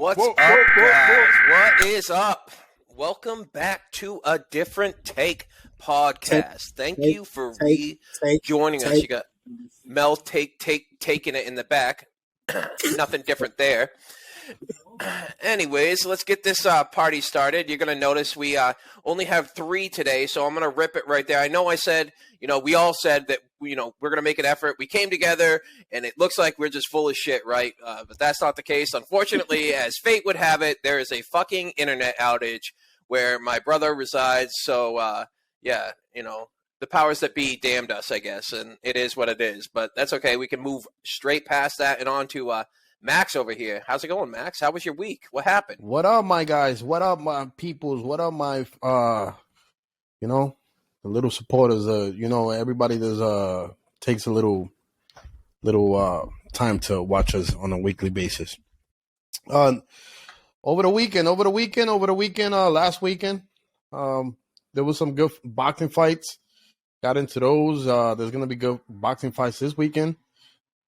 What's up, guys? What is up? Welcome back to a Different Take podcast. Thank you for joining us. You got Mel taking it in the back. Nothing different there. Anyways, let's get this party started. You're going to notice we only have 3 today, so I'm going to rip it right there. I know I said, we all said that, we're going to make an effort. We came together, and it looks like we're just full of shit, right? But that's not the case. Unfortunately, as fate would have it, there is a fucking internet outage where my brother resides. So, the powers that be damned us, I guess, and it is what it is. But that's okay. We can move straight past that and on to Max over here. How's it going, Max? How was your week? What happened? What up, my guys? What up, my peoples? What up, my the little supporters? Everybody that takes a little time to watch us on a weekly basis. Over the weekend, last weekend, there was some good boxing fights. Got into those. There's gonna be good boxing fights this weekend.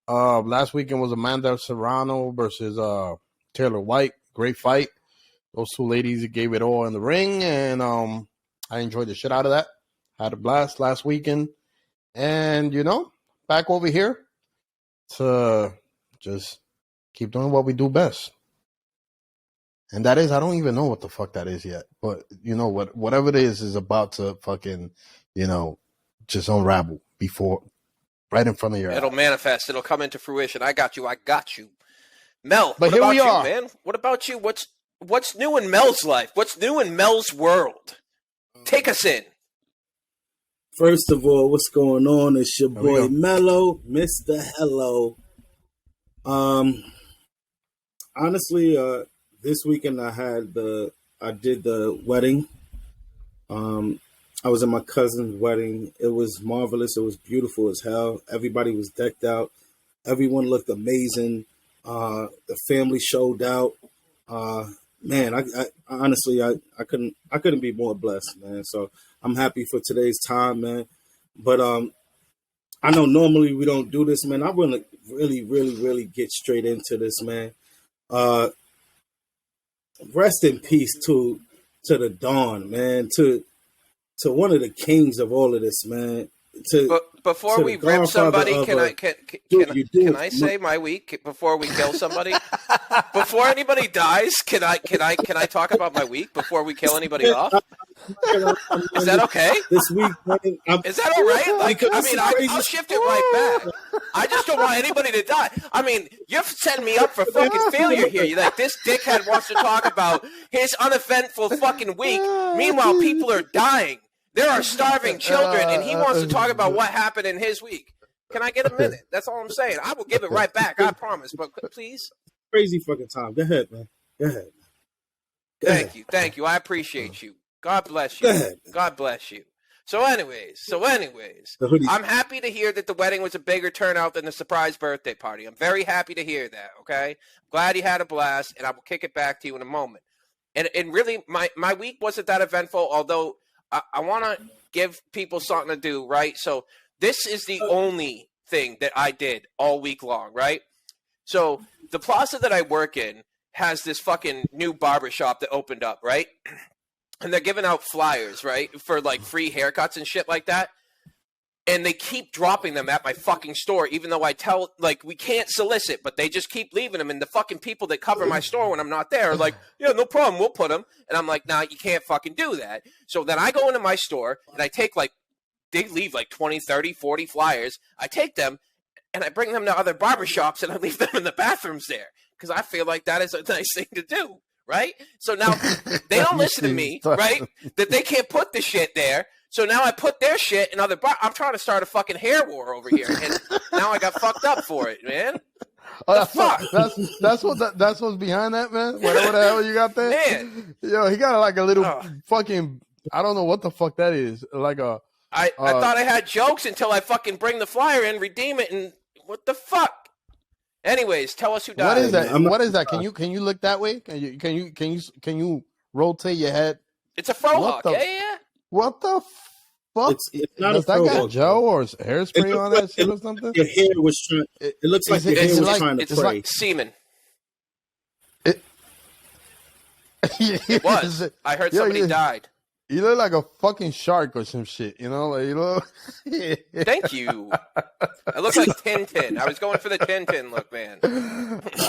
Last weekend was Amanda Serrano versus Taylor White. Great fight. Those 2 ladies gave it all in the ring, and I enjoyed the shit out of that. Had a blast last weekend. And, back over here to just keep doing what we do best. And that is, I don't even know what the fuck that is yet. But, whatever it is about to fucking, just unravel before, right in front of your eyes. It'll manifest. It'll come into fruition. I got you. Mel, but what about we are. You, man? What about you? What's new in Mel's life? What's new in Mel's world? Take us in. First of all, what's going on? It's your boy Mello, Mr. Hello. Honestly, this weekend I did the wedding. I was at my cousin's wedding. It was marvelous. It was beautiful as hell. Everybody was decked out. Everyone looked amazing. The family showed out. Man, I honestly couldn't be more blessed, man. So I'm happy for today's time, man. But I know normally we don't do this, man. I want to really get straight into this, man. Rest in peace to the Dawn, man. To one of the kings of all of this, man. Before we rip somebody, can I say my week before we kill somebody? Before anybody dies, can I talk about my week before we kill anybody off? Is that okay? This week, man, is that all right? I'll shift it right back. I just don't want anybody to die. I mean, you're setting me up for fucking failure here. You're like, this dickhead wants to talk about his uneventful fucking week. Meanwhile, people are dying. There are starving children, and he wants to talk about what happened in his week. Can I get a minute? That's all I'm saying. I will give it right back. I promise. But please. Crazy fucking time. Go ahead, man. Go ahead. Thank you. I appreciate you. God bless you. God bless you. So anyways, I'm happy to hear that the wedding was a bigger turnout than the surprise birthday party. I'm very happy to hear that, okay? I'm glad you had a blast, and I will kick it back to you in a moment. And really, my week wasn't that eventful, although I want to give people something to do, right? So this is the only thing that I did all week long, right? So the plaza that I work in has this fucking new barbershop that opened up, right? And they're giving out flyers, right, for like free haircuts and shit like that. And they keep dropping them at my fucking store, even though I tell, we can't solicit, but they just keep leaving them. And the fucking people that cover my store when I'm not there are like, yeah, no problem, we'll put them. And I'm like, nah, you can't fucking do that. So then I go into my store, and I take, they leave 20, 30, 40 flyers. I take them, and I bring them to other barbershops, and I leave them in the bathrooms there. Because I feel like that is a nice thing to do, right? So now they don't listen to me, right? That they can't put the shit there. So now I put their shit in other I'm trying to start a fucking hair war over here, and now I got fucked up for it, man. Fuck. That's what's behind that, man. Whatever the hell you got there, man. Yo, he got a little fucking. I don't know what the fuck that is. I thought I had jokes until I fucking bring the flyer in, redeem it, and what the fuck? Anyways, tell us who died. What is that? What is that? Can you look that way? Can you rotate your head? It's a faux hawk. Yeah. What the fuck? It's not Does that got gel or hairspray on that shit or something? Your hair was trying. It looks like your hair was trying to pray. It's like semen. It was. I heard somebody died. You look like a fucking shark or some shit, you know? Like, you look... Thank you. I look like Tintin. I was going for the Tintin look, man.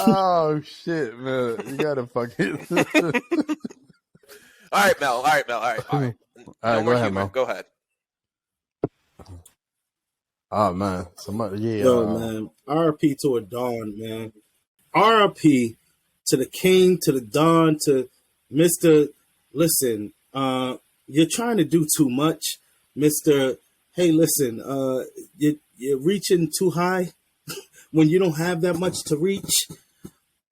Oh, shit, man. You gotta fucking... All right, Mel. All right. No more go ahead, humor. Mel. Go ahead. Oh, man. Somebody, yeah. Yo, man. RIP to a Don, man. RIP to the king, to the Don, to Mr. Listen, you're trying to do too much, Mr. Hey, listen, you're reaching too high when you don't have that much to reach.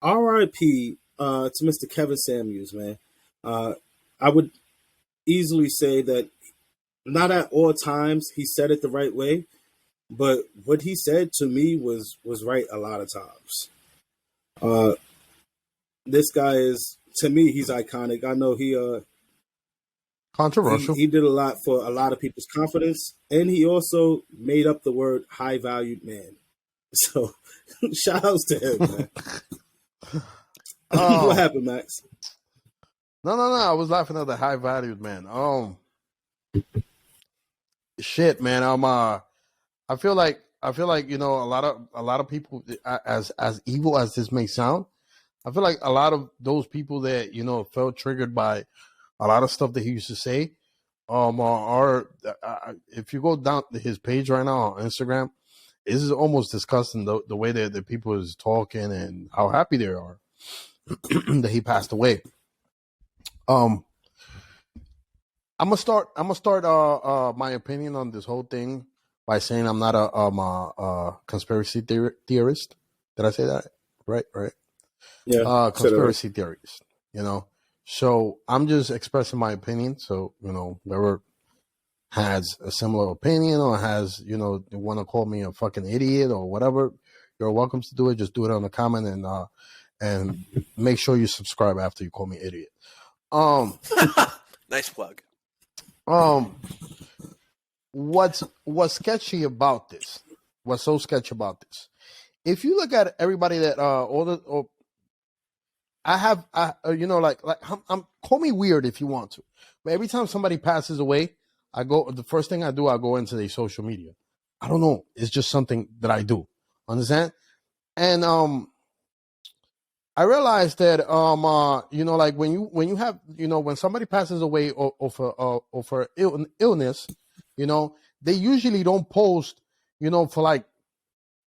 RIP to Mr. Kevin Samuels, man. I would easily say that not at all times he said it the right way, but what he said to me was right a lot of times. This guy is, to me, he's iconic. I know he controversial. He did a lot for a lot of people's confidence, and he also made up the word high valued man. So shout outs to him, man. What happened, Max? No. I was laughing at the high valued man. Shit, man. I feel like you know a lot of people, as evil as this may sound, I feel like a lot of those people that, you know, felt triggered by a lot of stuff that he used to say, are if you go down to his page right now on Instagram, this is almost disgusting the way that the people is talking and how happy they are that he passed away. I'm gonna start my opinion on this whole thing by saying I'm not a conspiracy theorist. Did I say that right? Yeah, conspiracy theorist. You know, so I'm just expressing my opinion. So, you know, whoever has a similar opinion or has, you know, they want to call me a fucking idiot or whatever, you're welcome to do it. Just do it on the comment and make sure you subscribe after you call me idiot. Nice plug. What's sketchy about this? What's so sketchy about this? If you look at everybody that you know, like I'm call me weird if you want to, but every time somebody passes away, the first thing I do, I go into their social media. I don't know. It's just something that I do. Understand? And I realized that you know, like when you have, you know, when somebody passes away for illness, you know, they usually don't post, you know, for like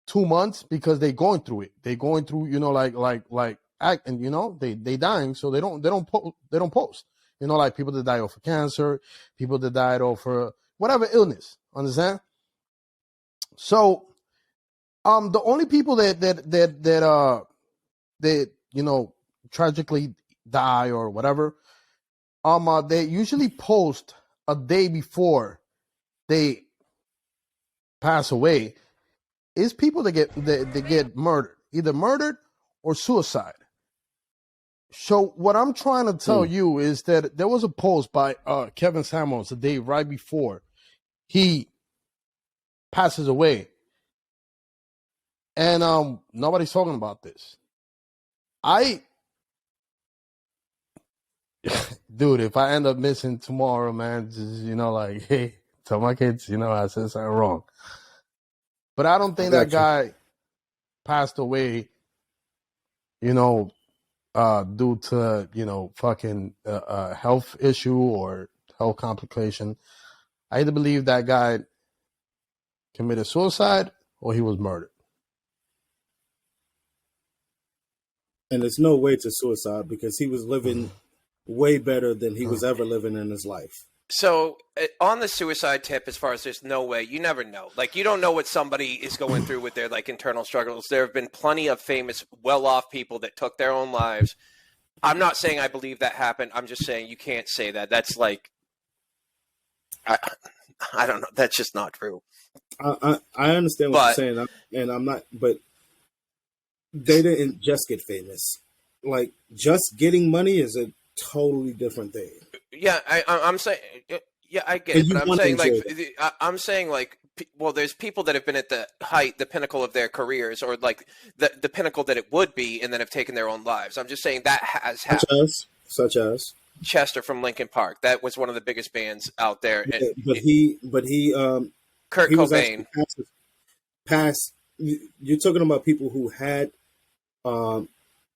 2 months because they're going through it. They're going through, you know, like act, and you know, they dying, so they don't post. You know, like people that die of cancer, people that died of whatever illness. Understand? So, the only people that you know tragically die or whatever, they usually post a day before they pass away. Is people that get murdered, either murdered or suicide. So what I'm trying to tell you is that there was a post by Kevin Samuels the day right before he passes away, and nobody's talking about this. Dude, if I end up missing tomorrow, man, just, you know, like, hey, tell my kids, you know, I said something wrong. But I don't think that guy passed away, you know, due to, you know, fucking health issue or health complication. I either believe that guy committed suicide or he was murdered. And there's no way to suicide because he was living way better than he was ever living in his life. So on the suicide tip, as far as there's no way, you never know. Like, you don't know what somebody is going through with their like internal struggles. There have been plenty of famous, well-off people that took their own lives. I'm not saying I believe that happened. I'm just saying you can't say that. That's like, I don't know. That's just not true. I understand what you're saying, and I'm not, but they didn't just get famous. Like, just getting money is a totally different thing. Yeah, I'm saying, yeah, I get it. But I'm saying like, well, there's people that have been at the height, the pinnacle of their careers, or like the pinnacle that it would be, and then have taken their own lives. I'm just saying that has happened. Such as Chester from Linkin Park. That was one of the biggest bands out there. yeah, but Kurt he was Cobain. actually past. You're talking about people who had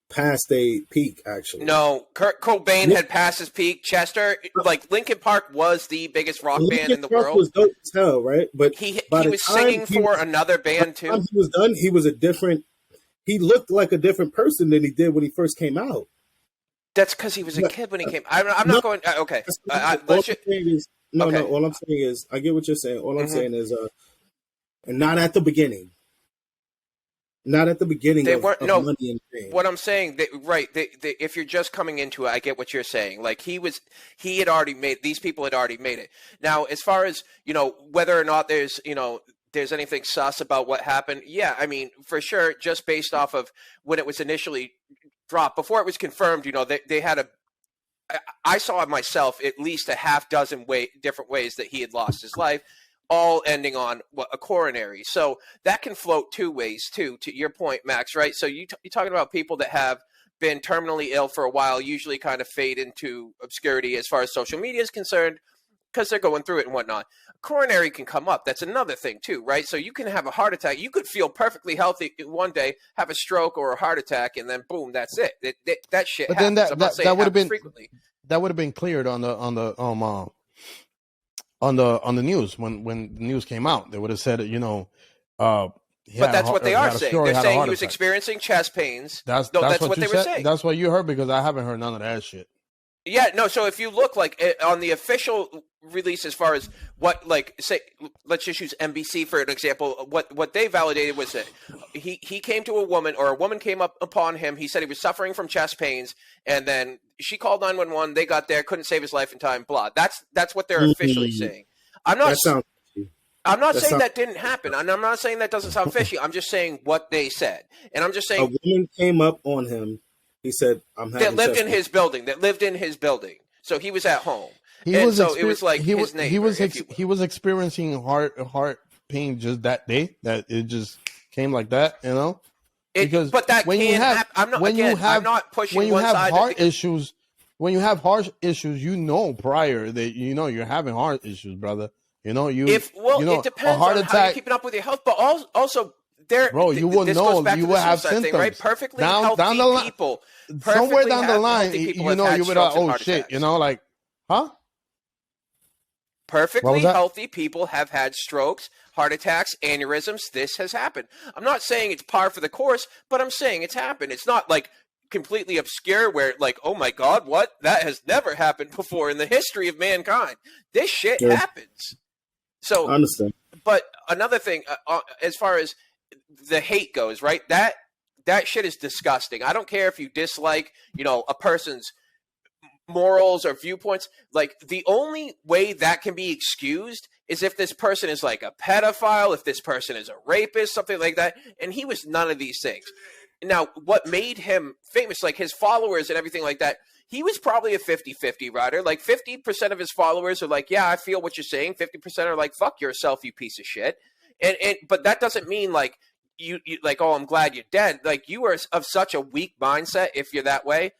past a peak, actually. No, Kurt Cobain had passed his peak. Chester, like Linkin Park, was the biggest rock band in the world. Was dope as hell, right? But he was singing for another band too. He was done. He was a different. He looked like a different person than he did when he first came out. That's because he was a kid when he came. I'm not going. Okay, all I'm saying is, I get what you're saying. All I'm saying is, and not at the beginning. Not at the beginning. They weren't. No, Money and Fame. What I'm saying, if you're just coming into it, I get what you're saying. Like he had already made. These people had already made it. Now, as far as whether or not there's anything sus about what happened, yeah, I mean, for sure, just based off of when it was initially dropped, before it was confirmed, they had I saw myself at least a half dozen different ways that he had lost his life, all ending on a coronary. So that can float two ways too, to your point, Max, right? So you're talking about people that have been terminally ill for a while, usually kind of fade into obscurity as far as social media is concerned, because they're going through it and whatnot. Coronary can come up. That's another thing too, right? So you can have a heart attack. You could feel perfectly healthy one day, have a stroke or a heart attack, and then boom, that's it. That shit but happens. Then that would have been frequently. That would have been cleared on the news when the news came out. They would have said, but that's what they are saying. They're saying he was experiencing chest pains. That's what they were saying. That's what you heard, because I haven't heard none of that shit. Yeah, no. So if you look like on the official release, as far as what, like, say, let's just use NBC for an example. What they validated was that he came to a woman, or a woman came up upon him. He said he was suffering from chest pains, and then she called 911. They got there, couldn't save his life in time. Blah. That's what they're officially saying. I'm not saying that didn't happen, and I'm not saying that doesn't sound fishy. I'm just saying what they said, and I'm just saying a woman came up on him. He said, "I'm having." That lived in his building. So he was at home. It was like his neighbor. He was experiencing heart pain just that day. That it just came like that, But that when you have, I'm not pushing when you one have side. Heart issues, when you have heart issues, prior that you're having heart issues, brother. It depends on how you're keeping up with your health, but also. Bro, you will know. You will have symptoms, thing, right? Perfectly healthy people. Somewhere down the line, you would like, oh shit, huh? Perfectly healthy people have had strokes, heart attacks, aneurysms. This has happened. I'm not saying it's par for the course, but I'm saying it's happened. It's not like completely obscure where like, oh my God, what? That has never happened before in the history of mankind. This shit happens. So I understand. But another thing, as far as the hate goes, right? That shit is disgusting. I don't care if you dislike, a person's morals or viewpoints. Like, the only way that can be excused is if this person is like a pedophile, if this person is a rapist, something like that. And he was none of these things. Now, what made him famous, like his followers and everything like that, he was probably a 50-50 rider. Like 50% of his followers are like, yeah, I feel what you're saying. 50% are like, fuck yourself, you piece of shit. But that doesn't mean like you like, oh, I'm glad you're dead. Like, you are of such a weak mindset if you're that way.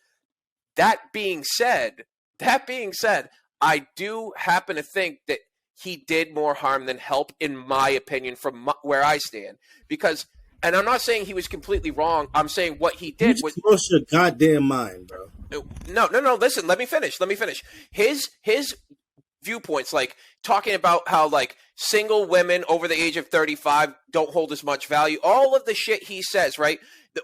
That being said, I do happen to think that he did more harm than help, in my opinion, from where I stand. Because, and I'm not saying he was completely wrong. I'm saying what he did was lost your goddamn mind, bro. No. Listen, let me finish. His viewpoints, like talking about how like single women over the age of 35 don't hold as much value. All of the shit he says, right?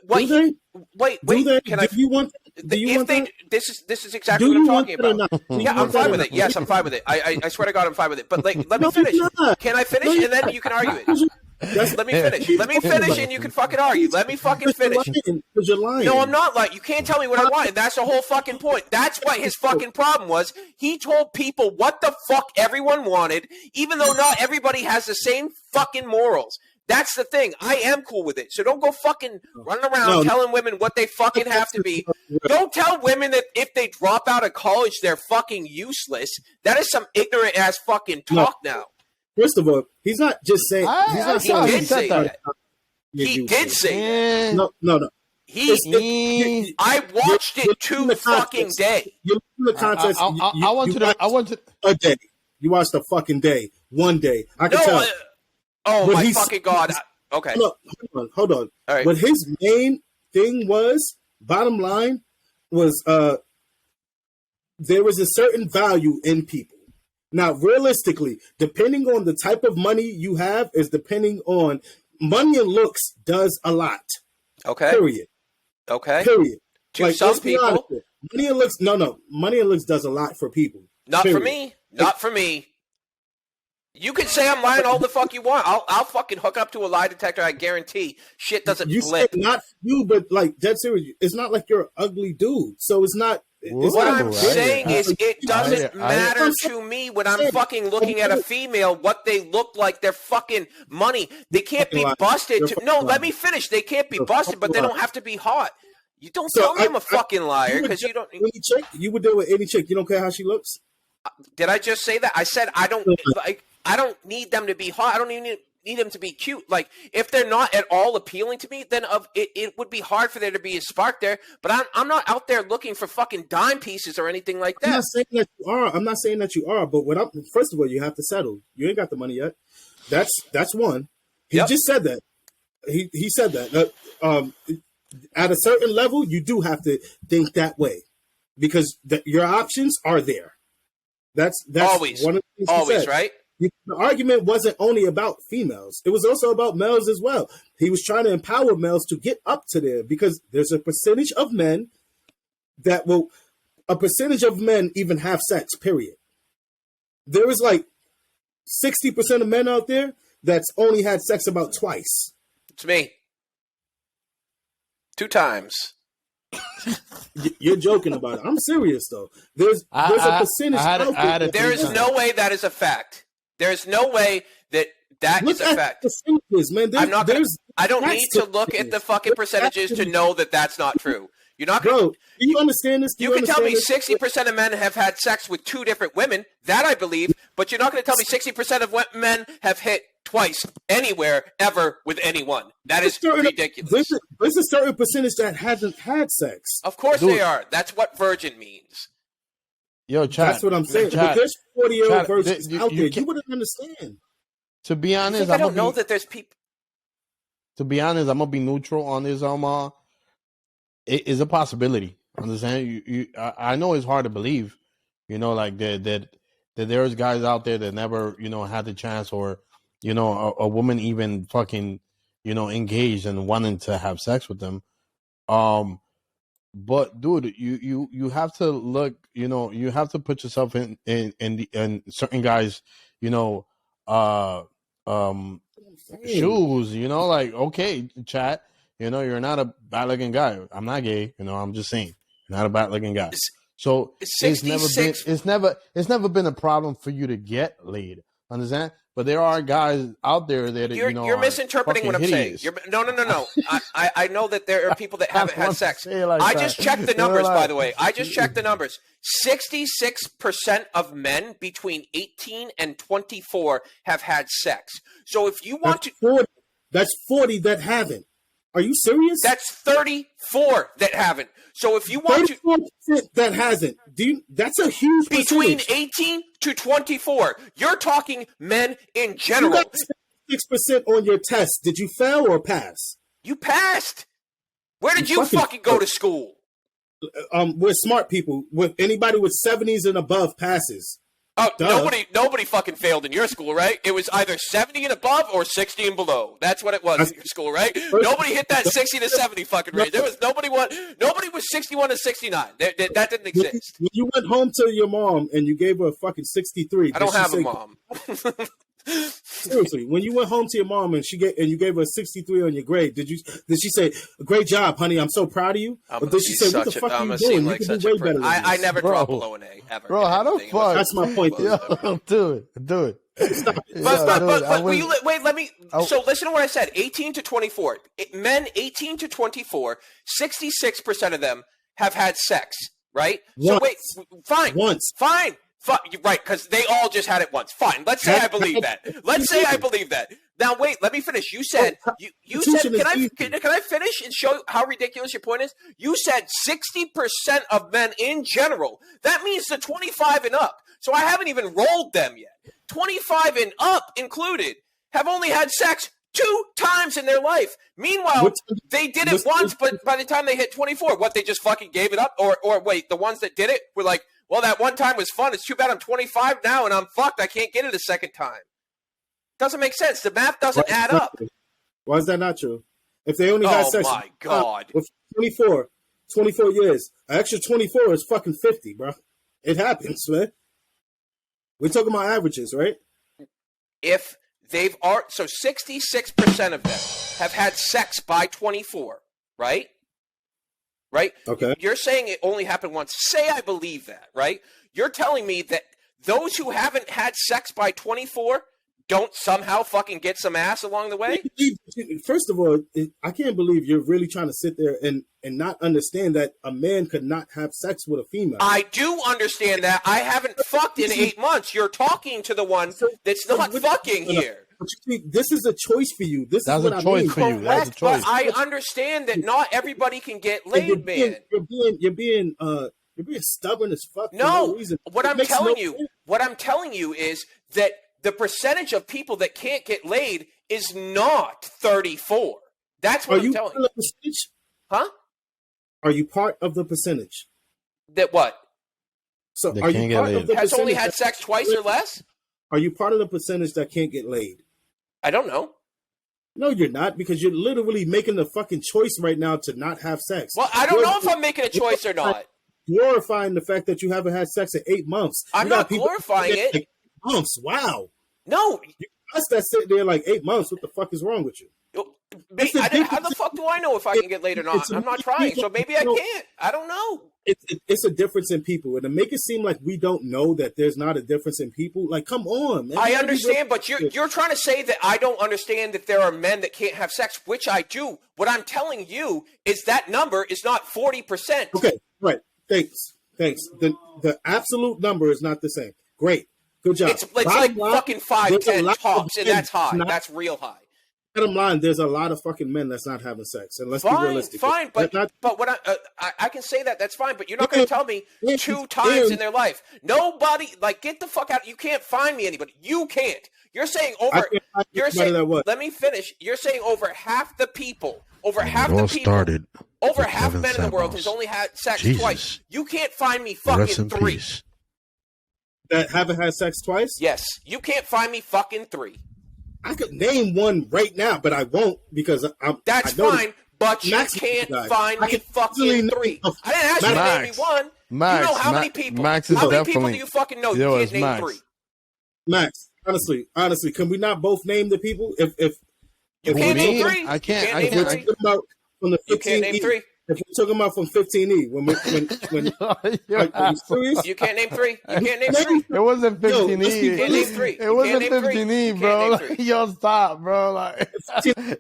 Wait. Can I? Do you want that? This is exactly what I'm talking about. Yeah, I'm fine with it. Yes, I'm fine with it. I swear to God, I'm fine with it. But like, let me finish. Can I finish? And then you can argue it. Let me finish, and you can fucking argue. Let me fucking finish. You're lying. No, I'm not lying. You can't tell me what I want, and that's the whole fucking point. That's what his fucking problem was. He told people what the fuck everyone wanted, even though not everybody has the same fucking morals. That's the thing. I am cool with it. So don't go fucking running around telling women what they fucking have to be. Don't tell women that if they drop out of college, they're fucking useless. That is some ignorant ass fucking talk now. First of all, he's not just saying. He did say that. No. I watched it 2 fucking days. You look in the context. I want to a day. You watched a fucking day. One day. I can tell. Oh my fucking God. Okay. Hold on. All right. What his main thing was, bottom line, was there was a certain value in people. Now, realistically, depending on the type of money you have is depending on money and looks does a lot. Okay. Period. Okay. Period. To some people. Money and looks, money and looks does a lot for people. Not for me. Not for me. You can say I'm lying all the fuck you want. I'll fucking hook up to a lie detector. I guarantee shit doesn't blip. Not you, but like dead serious. It's not like you're an ugly dude, so it's not. What I'm saying is it doesn't matter to me when I'm fucking looking at a female what they look like. They're fucking money. They can't be busted. No, let me finish. They can't be busted, but they don't have to be hot. You don't tell me I'm a fucking liar because you don't. Any chick, you would deal with any chick. You don't care how she looks. Did I just say that? I said I don't like. I don't need them to be hot. I don't even need them to be cute. Like, if they're not at all appealing to me, then it would be hard for there to be a spark there. But I'm not out there looking for fucking dime pieces or anything like that. I'm not saying that you are. I'm not saying that you are. But first of all, you have to settle. You ain't got the money yet. That's one. He just said that. He said that. At a certain level, you do have to think that way because your options are there. That's always one of the things always right. The argument wasn't only about females. It was also about males as well. He was trying to empower males to get up to there because there's a percentage of men even have sex, period. There is like 60% of men out there that's only had sex about twice. It's me. 2 times. You're joking about it. I'm serious though. There's a percentage out there. There is no way that is a fact. There's no way that is a fact. Man. I don't need to look at the fucking percentages to know that that's not true. You're not going to. Do you understand this? You can tell me 60% of men have had sex with 2 different women. That I believe. But you're not going to tell me 60% of men have hit twice anywhere ever with anyone. That is ridiculous. There's a certain percentage that hasn't had sex. Of course they are. That's what virgin means. Yo, chat. That's what I'm saying. But there's 40-year-old virgins out there. You wouldn't understand. To be honest, I don't know that there's people. To be honest, I'm gonna be neutral on this. It is a possibility. Understand? I know it's hard to believe. Like that there's guys out there that never, had the chance, or a woman even fucking, engaged and wanting to have sex with them. But dude, you have to look, you have to put yourself in certain guys, shoes, like, okay, chat, you're not a bad looking guy. I'm not gay, I'm just saying, you're not a bad looking guy. So it's never been a problem for you to get laid. Understand? But there are guys out there that you're misinterpreting what I'm saying. No. I know that there are people that haven't had sex. I just checked the numbers, by the way. I just checked the numbers. 66% of men between 18 and 24 have had sex. So if you want that's 40 that haven't. Are you serious? That's 34 that haven't. So if you want 34% that hasn't. That's a huge between percentage. 18 to 24. You're talking men in general. You got 6% on your test. Did you fail or pass? You passed. Where did you fucking go to school? We're smart people. With anybody with 70s and above passes. Oh, nobody fucking failed in your school, right? It was either 70 and above or 60 and below. That's what it was in your school, right? Nobody hit that 60 to 70 fucking range. There was nobody was 61 to 69. That didn't exist. When you went home to your mom and you gave her a fucking 63. I don't have a mom. Seriously, when you went home to your mom and you gave her a 63 on your grade, did she say, "Great job, honey, I'm so proud of you"? Or did she say, "What the fuck are you doing? You can do way better than this"? I never dropped below an A ever. Bro, how the fuck? That's my point. Yo, do it. But wait, let me. So listen to what I said. 18 to 24 men, 18 to 24, 66% of them have had sex. Right? Once. So wait, fine. Once. Fine. Right, because they all just had it once. Fine. Let's say I believe that. Let's say I believe that. Now wait, let me finish. You said you said can I finish and show how ridiculous your point is? You said 60% of men in general. That means the 25 and up. So I haven't even rolled them yet. 25 and up included have only had sex 2 times in their life. Meanwhile, they did it once, but by the time they hit 24, what, they just fucking gave it up? Or wait, the ones that did it were like, well, that one time was fun. It's too bad I'm 25 now and I'm fucked. I can't get it a second time. Doesn't make sense. The math doesn't add up. Why is that not true? If they only had sex, oh my god, with 24 years, an extra 24 is fucking 50, bro. It happens, man. We're talking about averages, right? If they've so 66% of them have had sex by 24, right? Right? Okay. You're saying it only happened once. Say I believe that, right? You're telling me that those who haven't had sex by 24 don't somehow fucking get some ass along the way? First of all, I can't believe you're really trying to sit there and not understand that a man could not have sex with a female. I do understand that. I haven't fucked in 8 months. You're talking to the one that's not fucking here. This is a choice for you. That's a choice for you. That's a choice. But I understand that not everybody can get laid, man. You're being stubborn as fuck. No, reason. What I'm telling you is that the percentage of people that can't get laid is not 34. That's what I'm telling you. Huh? Are you part of the percentage? That what? So are you part of the has only had sex twice or less? Are you part of the percentage that can't get laid? I don't know. No, you're not, because you're literally making the fucking choice right now to not have sex. Well, I don't know if I'm making a choice or not. Glorifying the fact that you haven't had sex in 8 months. I'm not glorifying it. Like 8 months. Wow. No. Us that sit there like 8 months. What the fuck is wrong with you? How the fuck do I know if I can get laid or not? I'm not trying, so maybe I can't. I don't know. It's a difference in people. And to make it seem like we don't know that there's not a difference in people, like, come on, man. I understand, but you're trying to say that I don't understand that there are men that can't have sex, which I do. What I'm telling you is that number is not 40%. Okay, right. Thanks. The absolute number is not the same. Great. Good job. It's like fucking 5, 10 tops, and that's high. That's real high. Bottom line, there's a lot of fucking men that's not having sex, and let's be realistic. Fine, but what I can say that's fine, but you're not going to tell me 2 times in their life. Nobody, like, get the fuck out. You can't find me anybody. You can't. You're saying let me finish. You're saying over half the people, over half men in the world has only had sex twice. You can't find me fucking 3. That haven't had sex twice? Yes. You can't find me fucking 3. I could name one right now, but I won't because That's fine, but you can't find me fucking 3. I didn't ask you to name me one. Max, you know how many people? How many people do you fucking know? You can't name 3. Max, honestly, can we not both name the people? If you can't name 3, I can't. You can't name 3. If you're talking about from 15E, when are you serious? You can't name 3. You can't name 3. It wasn't 15E. You can't name 3. It wasn't 15E, bro. Like, yo, stop, bro. Like,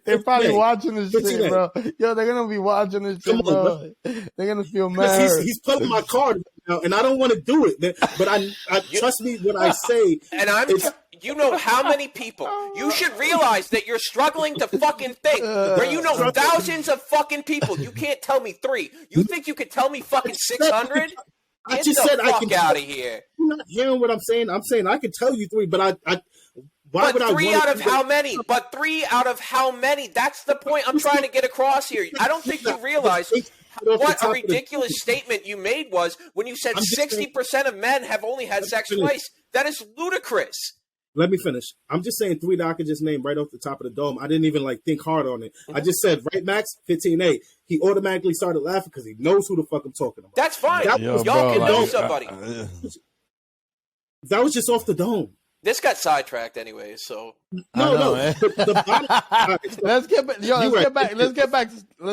they're probably watching this shit, bro. Yo, they're gonna be watching this shit, bro. They're gonna feel mad. He's pulling my card now, and I don't want to do it, but I trust me when I say. And you know how many people? You should realize that you're struggling to fucking think. Where you know thousands of fucking people. You can't tell me 3. You think you could tell me fucking 600? I just said I can out of here. You're not hearing what I'm saying. I'm saying I could tell you 3, but why would I? 3 out of how many? But 3 out of how many? That's the point I'm trying to get across here. I don't think you realize what a ridiculous statement you made was when you said 60% of men have only had sex twice. That is ludicrous. Let me finish. I'm just saying 3 that I could just name right off the top of the dome. I didn't even think hard on it. I just said, right, Max? 15A. He automatically started laughing because he knows who the fuck I'm talking about. That's fine. Y'all can know somebody. That was just off the dome. This got sidetracked anyway, so no. The bottom, let's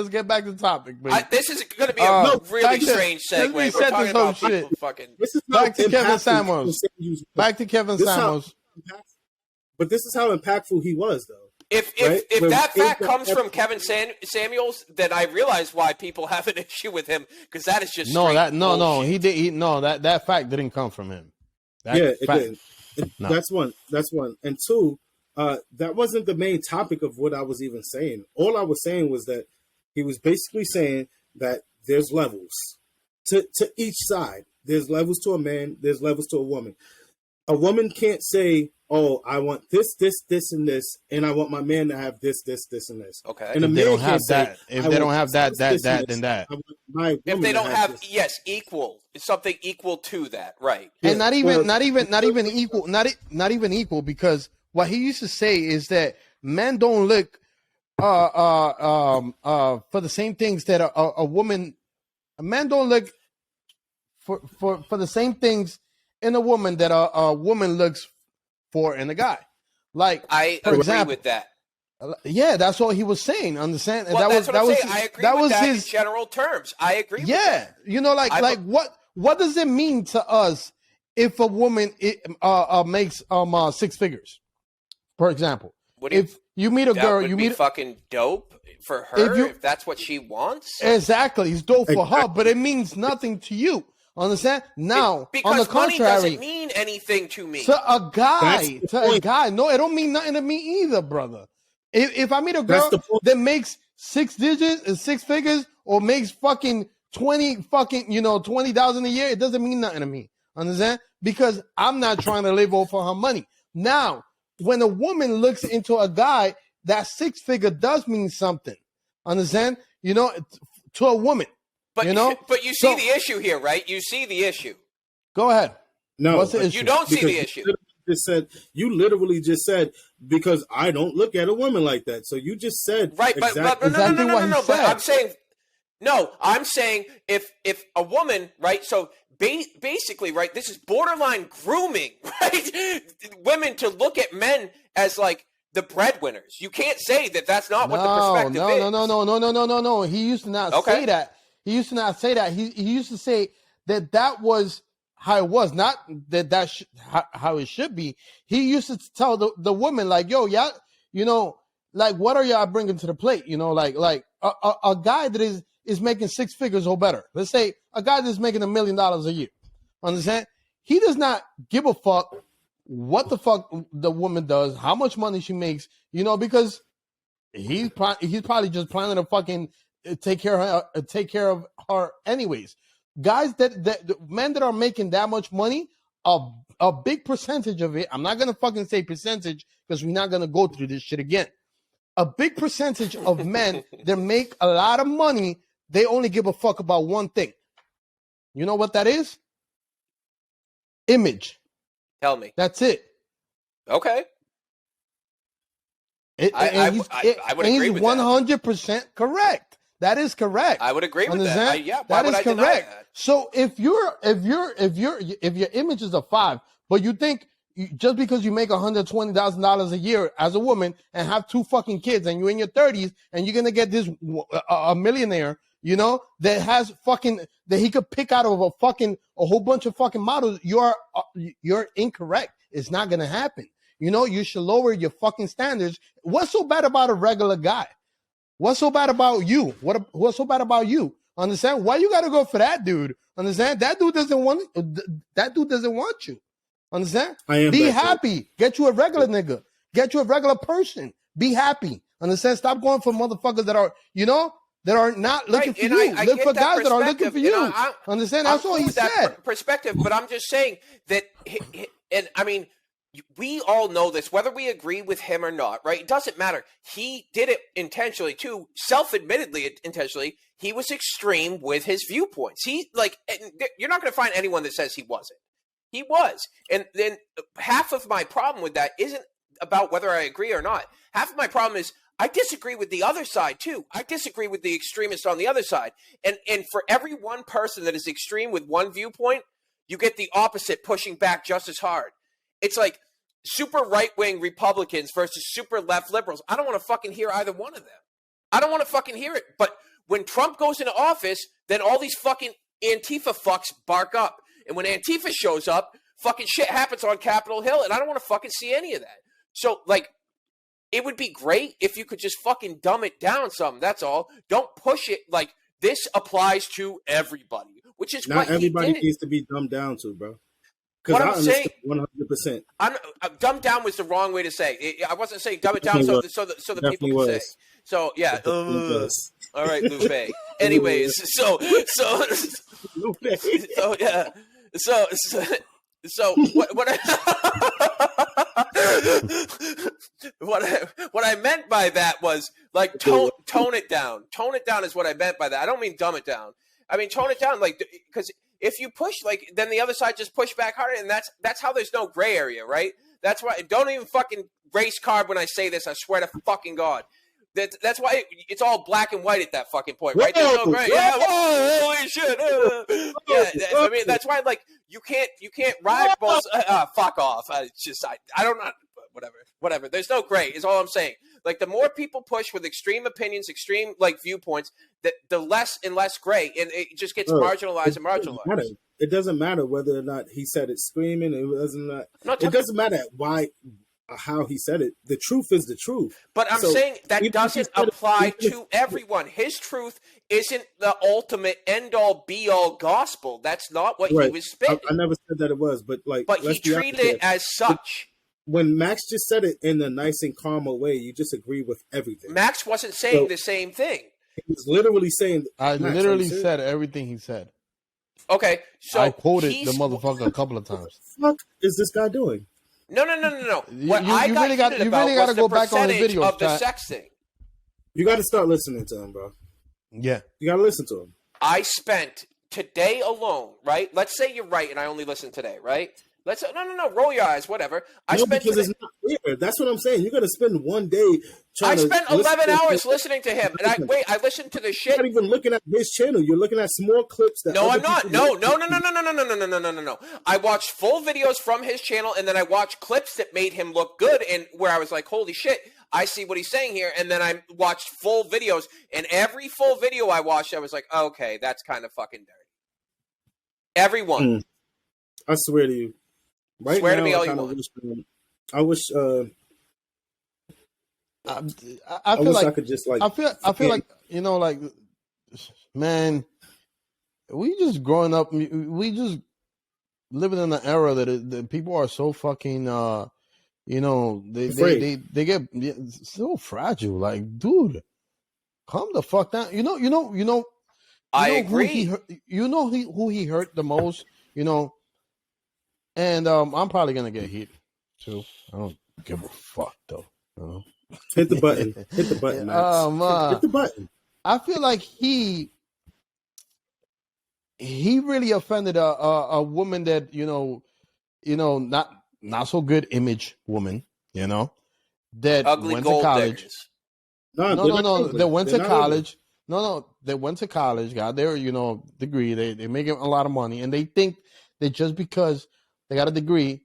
get back to the topic. This is going to be a really strange segue. We're talking about shit. Fucking. Back to Kevin Samuels. But this is how impactful he was, though. If that fact comes from Kevin Samuels, then I realize why people have an issue with him, because that is just that fact didn't come from him. It didn't. That's one. And 2, that wasn't the main topic of what I was even saying. All I was saying was that he was basically saying that there's levels to each side. There's levels to a man. There's levels to a woman. A woman can't say, "Oh, I want this, and this, and I want my man to have this, and this." Okay. And a man can't say, if they don't have that, then that. If they don't have equal, it's something equal to that, right? Yeah. And not even equal, because what he used to say is that men don't look for the same things that a woman. A man don't look for the same things in a woman that a woman looks for in a guy. Like, I agree with that. Yeah, that's what he was saying. Understand? Well, I agree with that in general terms. I agree. Yeah, with that. Like what does it mean to us if a woman makes 6 figures, for example? If you meet a girl, you meet fucking dope for her if that's what she wants. Exactly, it's dope for her, but it means nothing to you. Understand? Now, on the contrary, money doesn't mean anything to me. To a guy, no, it don't mean nothing to me either, brother. If I meet a girl that makes 6 digits and 6 figures, or makes fucking 20,000 a year, it doesn't mean nothing to me. Understand? Because I'm not trying to live off of her money. Now, when a woman looks into a guy, that 6 figure does mean something. Understand? To a woman. But you see the issue here, right? You see the issue. Go ahead. No, what's the issue? You don't see the issue. You literally just said, because I don't look at a woman like that. So you just said, right? But no. But I'm saying if a woman, right? So basically, right? This is borderline grooming, right? Women to look at men as like the breadwinners. You can't say that that's not what the perspective is. No. He used to not say that. He used to not say that. He used to say that was how it was, not that's how it should be. He used to tell the woman, like, yo, yeah, like, what are y'all bringing to the plate? Like a guy that is making 6 figures or better. Let's say a guy that's making $1 million a year. Understand? He does not give a fuck what the fuck the woman does, how much money she makes, because he's probably just planning to fucking take care of her anyways. Guys men that are making that much money, a big percentage of it, I'm not gonna fucking say percentage because we're not gonna go through this shit again. A big percentage of men that make a lot of money, they only give a fuck about one thing. You know what that is? Image. Tell me. That's it. Okay. I would agree with 100% correct. That is correct. I would agree with that. That is correct. That? So if your image is a 5, but you think just because you make $120,000 a year as a woman and have 2 fucking kids and you're in your 30s and you're gonna get this a millionaire, that has fucking that he could pick out of a whole bunch of fucking models, you're incorrect. It's not gonna happen. You should lower your fucking standards. What's so bad about a regular guy? What's so bad about you? What's so bad about you? Understand? Why you gotta go for that dude? Understand? That dude doesn't want you. Understand? Be happy. Get you a regular nigga. Get you a regular person. Be happy. Understand? Stop going for motherfuckers that are, that are not looking for you. Look for guys that are looking for you. Understand? That's all he said. Perspective, but I'm just saying that, and I mean, we all know this, whether we agree with him or not, right? It doesn't matter. He did it intentionally too, self-admittedly intentionally. He was extreme with his viewpoints. You're not going to find anyone that says he wasn't. He was. And then half of my problem with that isn't about whether I agree or not. Half of my problem is I disagree with the other side too. I disagree with the extremists on the other side. And for every one person that is extreme with one viewpoint, you get the opposite pushing back just as hard. It's like super right-wing Republicans versus super left liberals. I don't want to fucking hear either one of them. I don't want to fucking hear it. But when Trump goes into office, then all these fucking Antifa fucks bark up. And when Antifa shows up, fucking shit happens on Capitol Hill, and I don't want to fucking see any of that. So, it would be great if you could just fucking dumb it down some. That's all. Don't push it like this applies to everybody, which is not what everybody needs to be dumbed down to, bro. What I'm saying, 100%. Dumb down was the wrong way to say. I wasn't saying dumb it down so the people can say. So yeah. All right, Lupe. Anyways, so yeah. So what I meant by that was like tone it down. Tone it down is what I meant by that. I don't mean dumb it down. I mean tone it down, like, because if you push, like, then the other side just push back harder, and that's how there's no gray area, right? That's why don't even fucking race card when I say this. I swear to fucking God. That's why it's all black and white at that fucking point, right? There's no gray. Yeah, whoa, holy shit. Yeah, I mean that's why, like, you can't ride both. Fuck off. I don't know. Whatever. There's no gray. Is all I'm saying. Like, the more people push with extreme opinions, extreme like viewpoints, the less and less gray, and it just gets marginalized and marginalized. It doesn't matter whether or not he said it screaming. It doesn't matter why. How he said it. The truth is the truth. But I'm saying that doesn't apply to everyone. His truth isn't the ultimate end-all, be-all gospel. That's not what he was spitting. I never said that it was, but he treated it as such. When Max just said it in a nice and calm way, you just agree with everything. Max wasn't saying the same thing. He was literally saying... I literally said everything he said. Okay, so... I quoted the motherfucker a couple of times. What the fuck is this guy doing? No. What I got heated about was the percentage of the sex thing. You got to start listening to him, bro. Yeah. You got to listen to him. I spent today alone, right? Let's say you're right and I only listened today, right? No. Roll your eyes, whatever. Because it's not clear. That's what I'm saying. You're gonna spend one day trying. I spent 11 hours listening to him, and I listened to the shit. You're not even looking at his channel. You're looking at small clips. No, I'm not. No. I watched full videos from his channel, and then I watched clips that made him look good, and where I was like, "Holy shit, I see what he's saying here." And then I watched full videos, and every full video I watched, I was like, "Okay, that's kind of fucking dirty." Everyone. I swear to you. Right Swear now, to me all you want. I wish. I feel like I could just like. I feel like like, man, we just growing up. We just living in an era that people are so fucking. They get so fragile. Like, dude, calm the fuck down. I agree. Who he hurt the most. And I'm probably gonna get hit too. I don't give a fuck though. Hit the button. Hit the button, Max. Hit the button. I feel like he really offended a woman that not so good image woman. That ugly went gold to college. Diggers. No. They went to college. No. They went to college. Got their degree. They make a lot of money, and they think that just because they got a degree,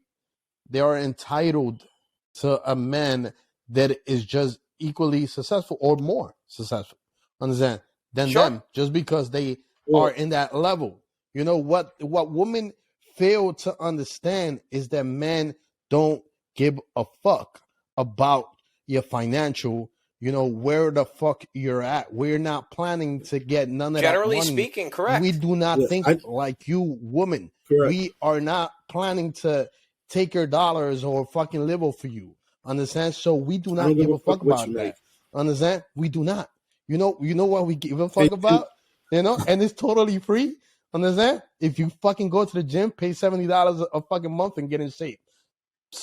they are entitled to a man that is just equally successful or more successful, understand, than them, just because they are in that level. What women fail to understand is that men don't give a fuck about your financial, where the fuck you're at. We're not planning to get none of Generally that money. speaking, correct. We do not think like you, woman. Correct. We are not planning to take your dollars or fucking live off for you. Understand? So we do not give a fuck about that. Understand? We do not. You know what we give a fuck about? And it's totally free. Understand? If you fucking go to the gym, pay $70 a fucking month and get in shape.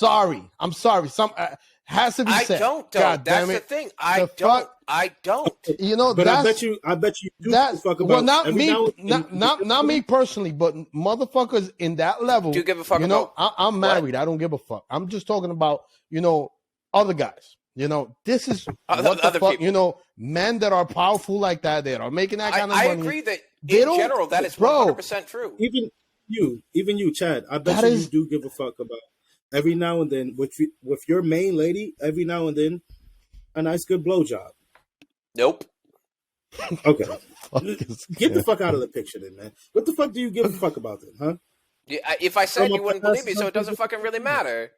I'm sorry. Some has to be said. I don't, though. God that's damn the it. thing. I don't. But I bet you do fuck about. Well, not me, not me personally, but motherfuckers in that level. Do you give a fuck about? I'm married. I don't give a fuck. I'm just talking about other guys. This is what the fuck. People. Men that are powerful like that are making that kind of money. I agree that in general that is 100% true. Even you, Chad. I bet you do give a fuck about. Every now and then, with your main lady, every now and then, a nice good blowjob. Nope. Okay. Get the fuck out of the picture then, man. What the fuck do you give a fuck about then, huh? Yeah, if I said you wouldn't believe me, so it doesn't fucking really matter.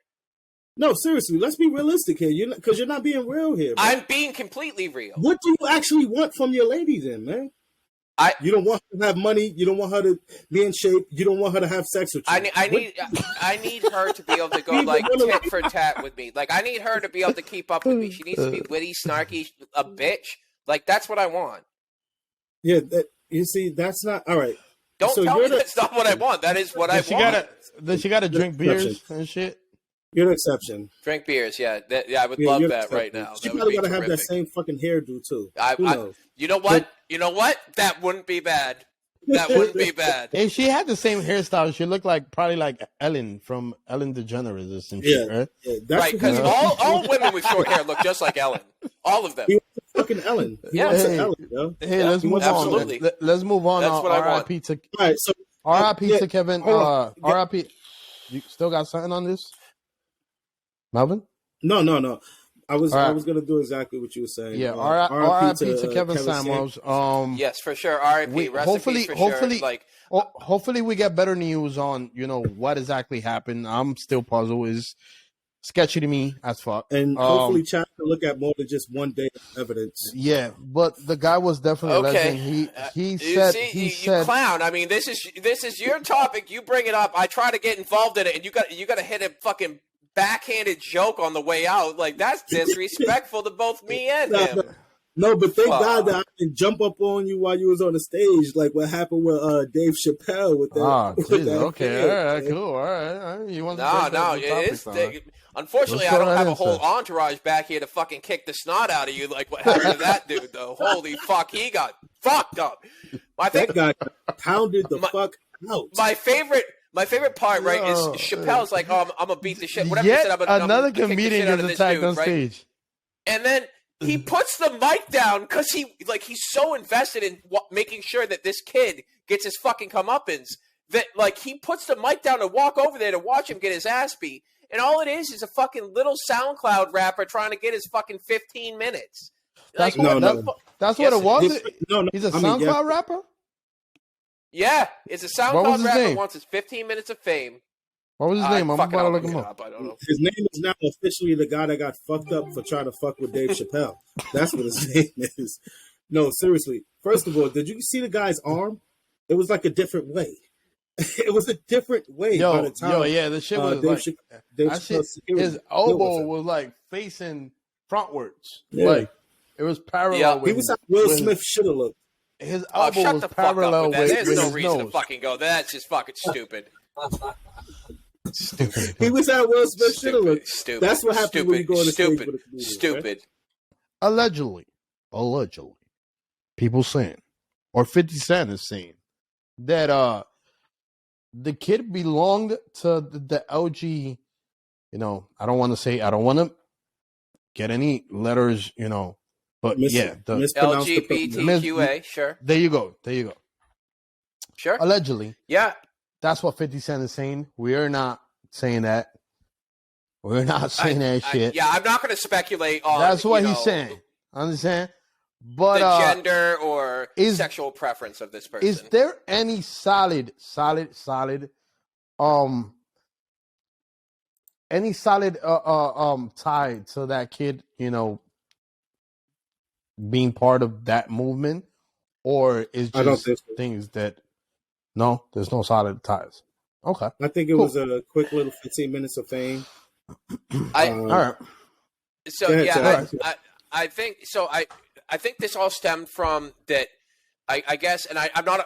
No, seriously, let's be realistic here. Because you're not being real here, bro. I'm being completely real. What do you actually want from your lady then, man? You don't want her to have money. You don't want her to be in shape. You don't want her to have sex with you. I need her to be able to go like tit for tat with me. Like I need her to be able to keep up with me. She needs to be witty, snarky, a bitch. Like that's what I want. Yeah, you see, that's not all right. Don't tell me that's not what I want. That is what I want. Does she gotta drink beers and shit? You're the exception. Drink beers, yeah. I would love that right now. She probably gotta have that same fucking hairdo too. Who knows? You know what? You know what? That wouldn't be bad. That wouldn't be bad. If she had the same hairstyle, she looked probably like Ellen from Ellen DeGeneres or some shit, right? Yeah, right, because all women with short hair look just like Ellen. All of them. He wants a fucking Ellen. Ellen, yo. Hey, let's move on. Let's move on. That's what I want. R.I.P. to all right, so R.I.P. to Kevin. R.I.P. You still got something on this, Melvin? No. I was gonna do exactly what you were saying. Yeah, R.I.P. to Kevin Samuels. Yes, for sure. R.I.P. Hopefully we get better news on what exactly happened. I'm still puzzled. Is sketchy to me as fuck. And hopefully Chad can look at more than just one day of evidence. Yeah, but the guy was definitely a legend. He said you clown. I mean, this is your topic. You bring it up. I try to get involved in it, and you got to hit a fucking backhanded joke on the way out. Like that's disrespectful to both me and him. No, but thank God that I didn't jump up on you while you was on the stage, like what happened with Dave Chapelle with that. Okay, all right, cool, all right. You want unfortunately, I don't have a whole entourage back here to fucking kick the snot out of you like what happened to that dude, though. Holy fuck, he got fucked up. That guy pounded the fuck out. My favorite part, right, is Chappelle's like, "Oh, I'm gonna beat the shit." Whatever he said, another comedian gets attacked on stage, and then he puts the mic down because he's so invested in making sure that this kid gets his fucking comeuppance that like he puts the mic down to walk over there to watch him get his ass beat, and all it is a fucking little SoundCloud rapper trying to get his fucking 15 minutes. That's what it was. He's a SoundCloud rapper. Yeah, it's a SoundCloud rapper wants his 15 minutes of fame. What was his name? I'm about to look him up. I don't know. His name is now officially the guy that got fucked up for trying to fuck with Dave Chapelle. That's what his name is. No, seriously. First of all, did you see the guy's arm? It was like a different way. It was a different way by the time. Yeah, the shit was his elbow was like facing frontwards. Yeah. Like it was parallel. Yeah. He was how Will Smith should have looked. His elbow was parallel with There's no his reason nose. to fucking go. That's just fucking stupid. Stupid. He was at Will Smith should have looked. Stupid. That's what happens when you go on the stage with a comedian. Stupid. Right? Allegedly, people saying, or 50 Cent is saying that the kid belonged to the LG. I don't want to get any letters. But the LGBTQA, sure. There you go. Sure. Allegedly. Yeah. That's what 50 Cent is saying. We are not saying that. We're not saying that shit. I'm not going to speculate on. That's what he's saying. Understand? But the gender or sexual preference of this person. Is there any solid tie to that kid, being part of that movement, or is just things that no, there's no solid ties. Okay, I think it was a quick little 15 minutes of fame. All right. So I think so. I think this all stemmed from that. I guess, and I'm not.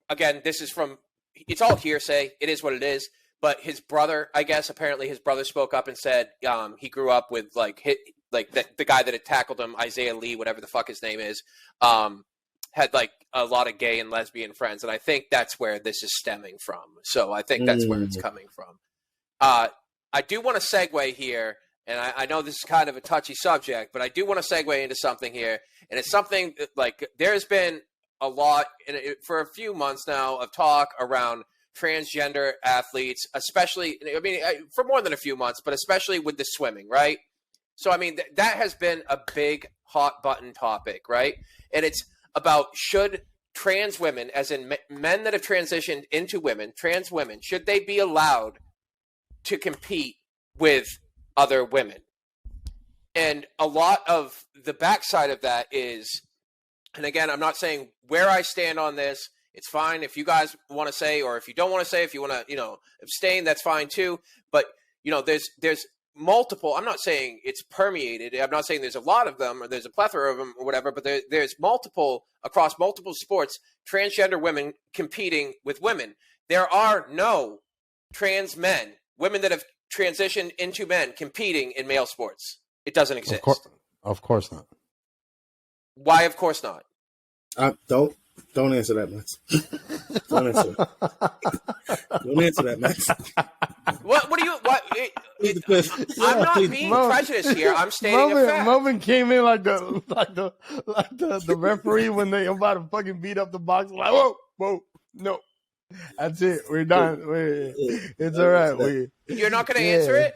Again, this is from. It's all hearsay. It is what it is. But his brother, I guess, apparently his brother spoke up and said he grew up with the guy that had tackled him, Isaiah Lee, whatever the fuck his name is, had like a lot of gay and lesbian friends, and I think that's where this is stemming from. So I think that's where it's coming from. I do want to segue here, and I know this is kind of a touchy subject, but I do want to segue into something here, and it's something that, like, there's been a lot for a few months now of talk around transgender athletes, especially, for more than a few months, but especially with the swimming, right? So, that has been a big hot button topic, right? And it's about should trans women, as in men that have transitioned into women, trans women, should they be allowed to compete with other women? And a lot of the backside of that is And again, I'm not saying where I stand on this. It's fine if you guys want to say, or if you don't want to say, if you want to, abstain, that's fine too. But, there's multiple. I'm not saying it's permeated. I'm not saying there's a lot of them or there's a plethora of them or whatever, but there's multiple across multiple sports, transgender women competing with women. There are no trans men, women that have transitioned into men competing in male sports. It doesn't exist. Of course not. Why? Of course not. Don't answer that, Max. Don't answer that. Don't answer that, Max. What do you? What? I'm not being prejudiced here. I'm stating a fact. Melvin came in like the referee when they about to fucking beat up the box. Like, whoa, no, that's it. We're done. It's all right. You're not going to answer it.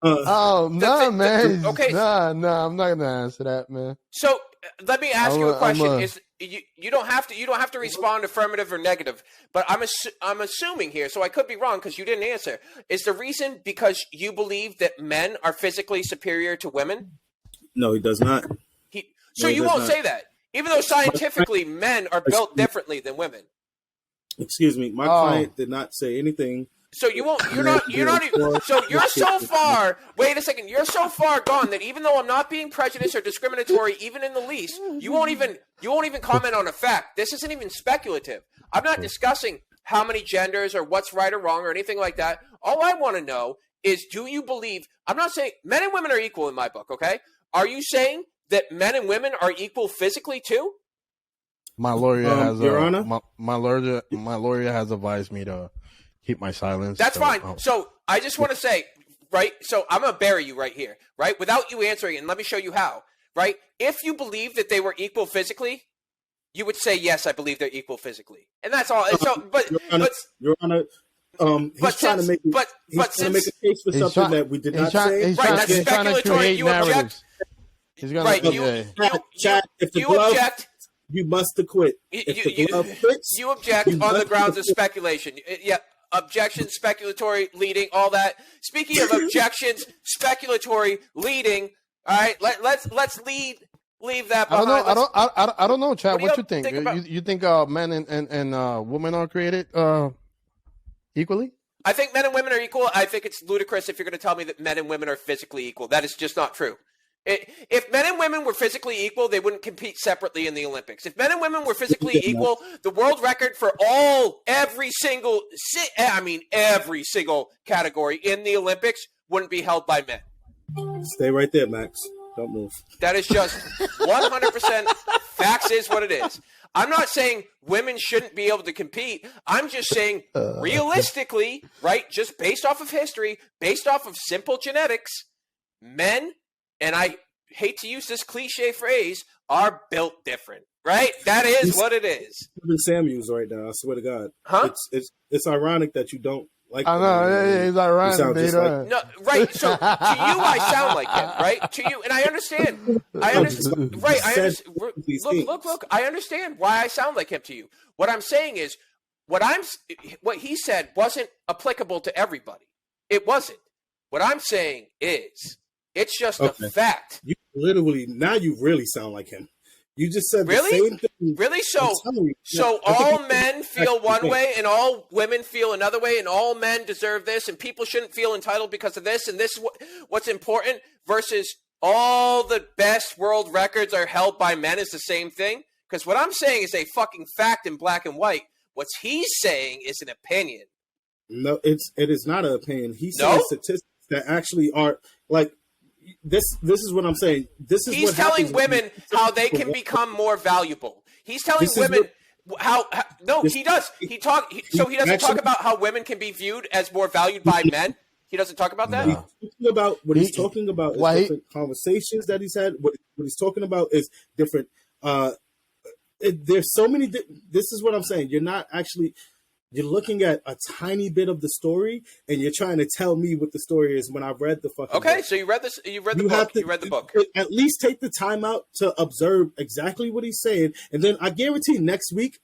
No, man. Okay. No, I'm not gonna answer that, man. So let me ask you a question. You don't have to respond affirmative or negative, but I'm assuming here, so I could be wrong because you didn't answer. Is the reason because you believe that men are physically superior to women? No, he does not. You won't say that, even though scientifically men are built differently than women. Excuse me, my client did not say anything. So you won't. You're not. So you're so far. Wait a second. You're so far gone that even though I'm not being prejudiced or discriminatory, even in the least, you won't even comment on a fact. This isn't even speculative. I'm not discussing how many genders or what's right or wrong or anything like that. All I want to know is, do you believe? I'm not saying men and women are equal in my book. Okay. Are you saying that men and women are equal physically too? My lawyer has Your Honor? my lawyer has advised me to keep my silence. That's fine. So I just want to say, right? So I'm going to bury you right here, right? Without you answering, and let me show you how, right? If you believe that they were equal physically, you would say, yes, I believe they're equal physically. And that's all. Your Honor, he's trying to make a case for something that we did not say. Right, that's speculatory. You object. Right, if the glove object. You must acquit. You object on the grounds of speculation. Yeah. Objection, speculatory, leading, all that. Speaking of objections, speculatory, leading. All right, let's leave that behind. I don't know, Chad. What you think? You think men and women are created equally? I think men and women are equal. I think it's ludicrous if you're going to tell me that men and women are physically equal. That is just not true. If men and women were physically equal, they wouldn't compete separately in the Olympics. If men and women were physically equal, the world record for every single category in the Olympics wouldn't be held by men. Stay right there, Max. Don't move. That is just 100% facts is what it is. I'm not saying women shouldn't be able to compete. I'm just saying realistically, right, just based off of history, based off of simple genetics, men, and I hate to use this cliche phrase, are built different, right? That is what it is. Samuels right now, I swear to God. Huh? It's ironic that you don't like I know, it's ironic. No, right, so to you I sound like him, right? To you, and I understand. Right, I understand. Look, I understand why I sound like him to you. What I'm saying is, what he said wasn't applicable to everybody. It wasn't. What I'm saying is, it's just a fact. You really sound like him. You just said the same thing. Really? So all men feel one way and all women feel another way and all men deserve this and people shouldn't feel entitled because of this and this is what's important versus all the best world records are held by men is the same thing? Because what I'm saying is a fucking fact in black and white. What he's saying is an opinion. No, it is not an opinion. He's saying statistics that actually are like this is what I'm saying. He's telling women how they can become more valuable. He's telling women he does. He doesn't talk about how women can be viewed as more valued by men. He doesn't talk about that. He's talking about is different conversations that he's had. What he's talking about is different. There's so many. This is what I'm saying. You're looking at a tiny bit of the story, and you're trying to tell me what the story is when I've read the fucking book. So you read this. You read the book. At least take the time out to observe exactly what he's saying, and then I guarantee next week,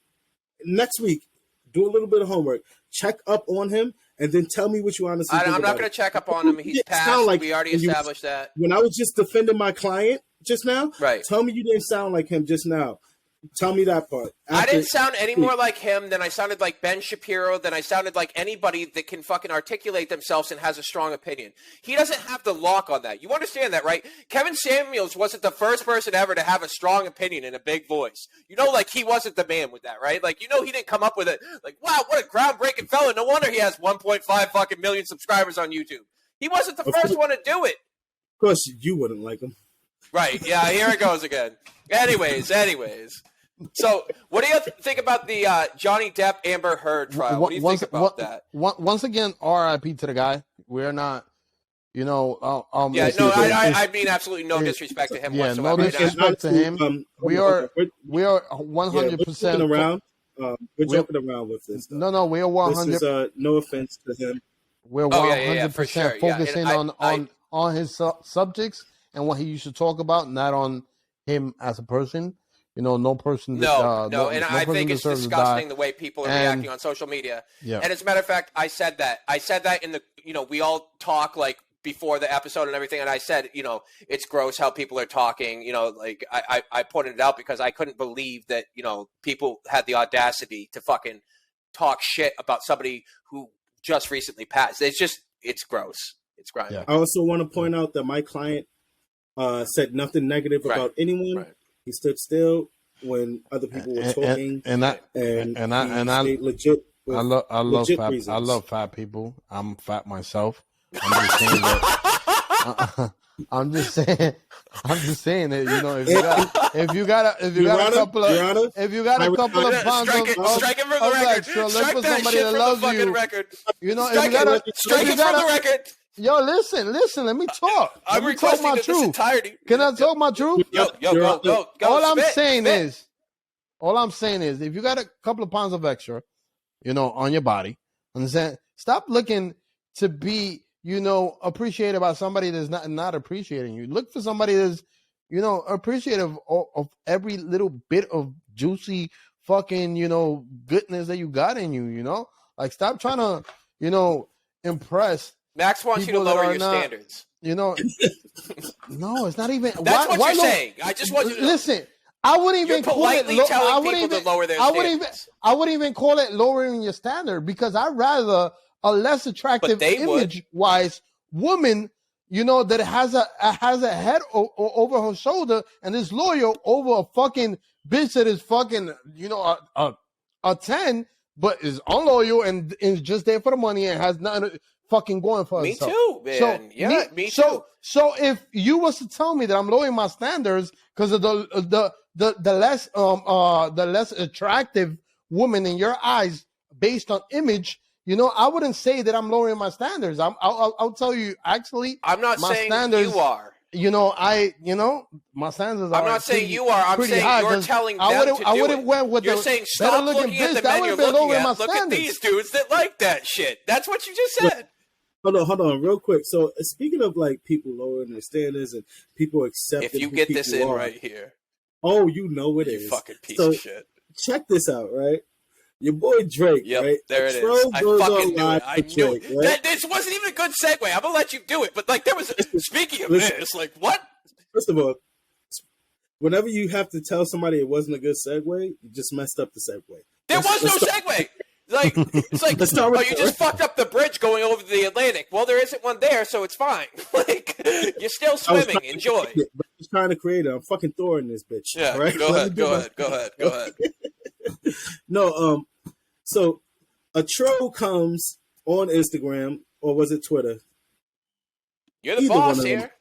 do a little bit of homework, check up on him, and then tell me what you honestly think. I'm not going to check up on him. He's passed. We already established that. When I was just defending my client just now, right? Tell me you didn't sound like him just now. Tell me that part. I didn't sound any more like him than I sounded like Ben Shapiro, than I sounded like anybody that can fucking articulate themselves and has a strong opinion. He doesn't have the lock on that. You understand that, right? Kevin Samuels wasn't the first person ever to have a strong opinion in a big voice. You know, like, he wasn't the man with that, right? Like, you know, he didn't come up with it. Like, wow, what a groundbreaking fella. No wonder he has 1.5 fucking million subscribers on YouTube. He wasn't the first one to do it. Of course, you wouldn't like him. Right, yeah, here it goes again. Anyways. So, what do you think about the Johnny Depp Amber Heard trial? What do you think about that? Once again, RIP to the guy. We're not, you know. I mean absolutely no disrespect to him whatsoever. No disrespect to him. We are 100% around. We're joking around with this. No, we are 100%. This is no offense to him. We're 100% focusing on his subjects and what he used to talk about, not on him as a person. You know, no person. I think it's disgusting the way people are reacting on social media. Yeah. And as a matter of fact, I said that in the, you know, we all talk like before the episode and everything, and I said, you know, it's gross how people are talking. You know, like I pointed it out because I couldn't believe that, you know, people had the audacity to fucking talk shit about somebody who just recently passed. It's gross. It's grimy. Yeah. I also want to point out that my client said nothing negative about anyone. Right. He stood still when other people were talking, and I legit. I love fat people. I'm fat myself. I'm just saying that. I'm just saying that, you know, if you got a couple of pounds strike it from the record. Extra, look for somebody that loves you. Record. You know, strike it from the record. Yo, listen. Let me talk. I'm requesting my truth. Entirety. Can I talk my truth? Yo, go. All I'm saying is, if you got a couple of pounds of extra, you know, on your body, understand? Stop looking to be, you know, appreciated by somebody that's not appreciating you. Look for somebody that's, you know, appreciative of every little bit of juicy fucking, you know, goodness that you got in you. You know, like, stop trying to, you know, impress. Max wants you to lower your standards. You know, no, it's not even. That's what you're saying. I just want you to listen. I wouldn't even call it. I wouldn't even call it lowering your standard, because I'd rather a less attractive image-wise woman, you know, that has a head over her shoulder and is loyal over a fucking bitch that is fucking, you know, a 10, but is unloyal and is just there for the money and has nothing fucking going for herself. Me too, man. Me too. So if you was to tell me that I'm lowering my standards because of the less attractive woman in your eyes based on image, you know, I wouldn't say that I'm lowering my standards. I'll tell you, actually, I'm not saying you are. You know, my standards are. I'm not saying you are. I'm saying you're telling them to do it. You're saying stop looking at the men you're looking at. Look at these dudes that like that shit. That's what you just said. Hold on, real quick. So, speaking of like people lowering their standards and people accepting, if you get this in right here, oh, you know it is. You fucking piece of shit. Check this out, right? Your boy Drake, right? There it is. I fucking knew it. I knew it. Right? This wasn't even a good segue. I'm gonna let you do it. But like, there was. Speaking of this, like, what? First of all, whenever you have to tell somebody it wasn't a good segue, you just messed up the segue. There was no segue. Like, it's like, oh, you just fucked up the bridge going over the Atlantic. Well, there isn't one there, so it's fine. Like, you're still swimming. Enjoy. I'm just trying to create it. I'm fucking Thor in this bitch. Yeah, right? Go ahead. No, so a troll comes on Instagram, or was it Twitter? You're the boss here.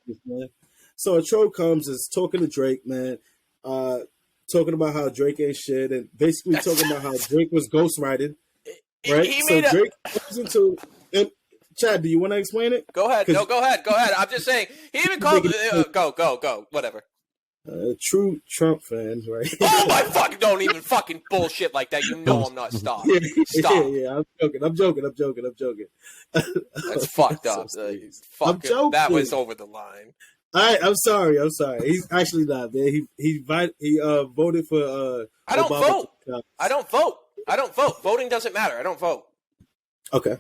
So a troll comes, is talking to Drake, man. Talking about how Drake ain't shit, and basically talking about how Drake was ghostwriting. Right? Drake goes into. Chad, do you want to explain it? Go ahead. No, go ahead. I'm just saying. He even called. Go. Whatever. True Trump fan, right? Oh my fucking! Don't even fucking bullshit like that. You know I'm not. Stop. Stop. Yeah. I'm joking. That's fucked up. I'm joking. That was over the line. I'm sorry. He's actually not, man. He voted for. I don't vote. I don't vote. Voting doesn't matter. I don't vote. Okay.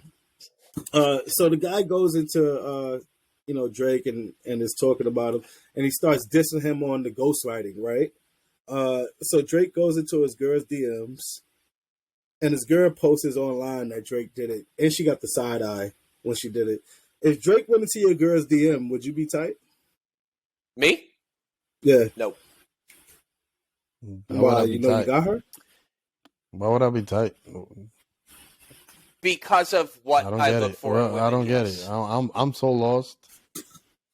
So the guy goes into Drake and is talking about him, and he starts dissing him on the ghostwriting, right? So Drake goes into his girl's DMs, and his girl posts online that Drake did it, and she got the side eye when she did it. If Drake went into your girl's DM, would you be tight? Me? Yeah. Nope. Why? You know you got her? Why would I be tight? Because of what I look for. Well, I don't get it. I'm so lost.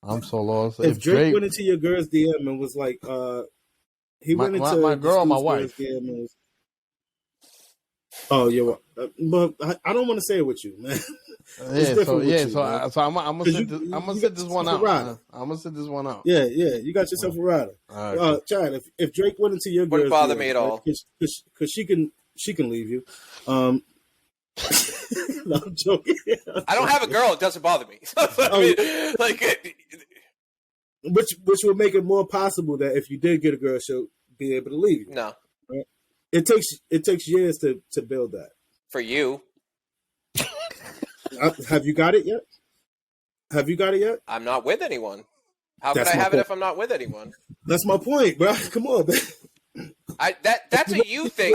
I'm so lost. If Drake went into your girl's DM and was like, he went into my girl, my wife. DM and was, oh, yeah, but I don't want to say it with you, man. So I'm gonna sit this one out. I'm gonna sit this one out. Yeah, you got yourself a rider. Right. Chad, if Drake went into your girl's wouldn't bother DM, me at all, because she can leave you. No, I'm joking. I don't have a girl; it doesn't bother me. Which would make it more possible that if you did get a girl, she'll be able to leave you. No, right? It takes years to build that. For you, have you got it yet? I'm not with anyone. How That's can I have point. it if I'm not with anyone? That's my point, bro. Come on, man. That's a you thing.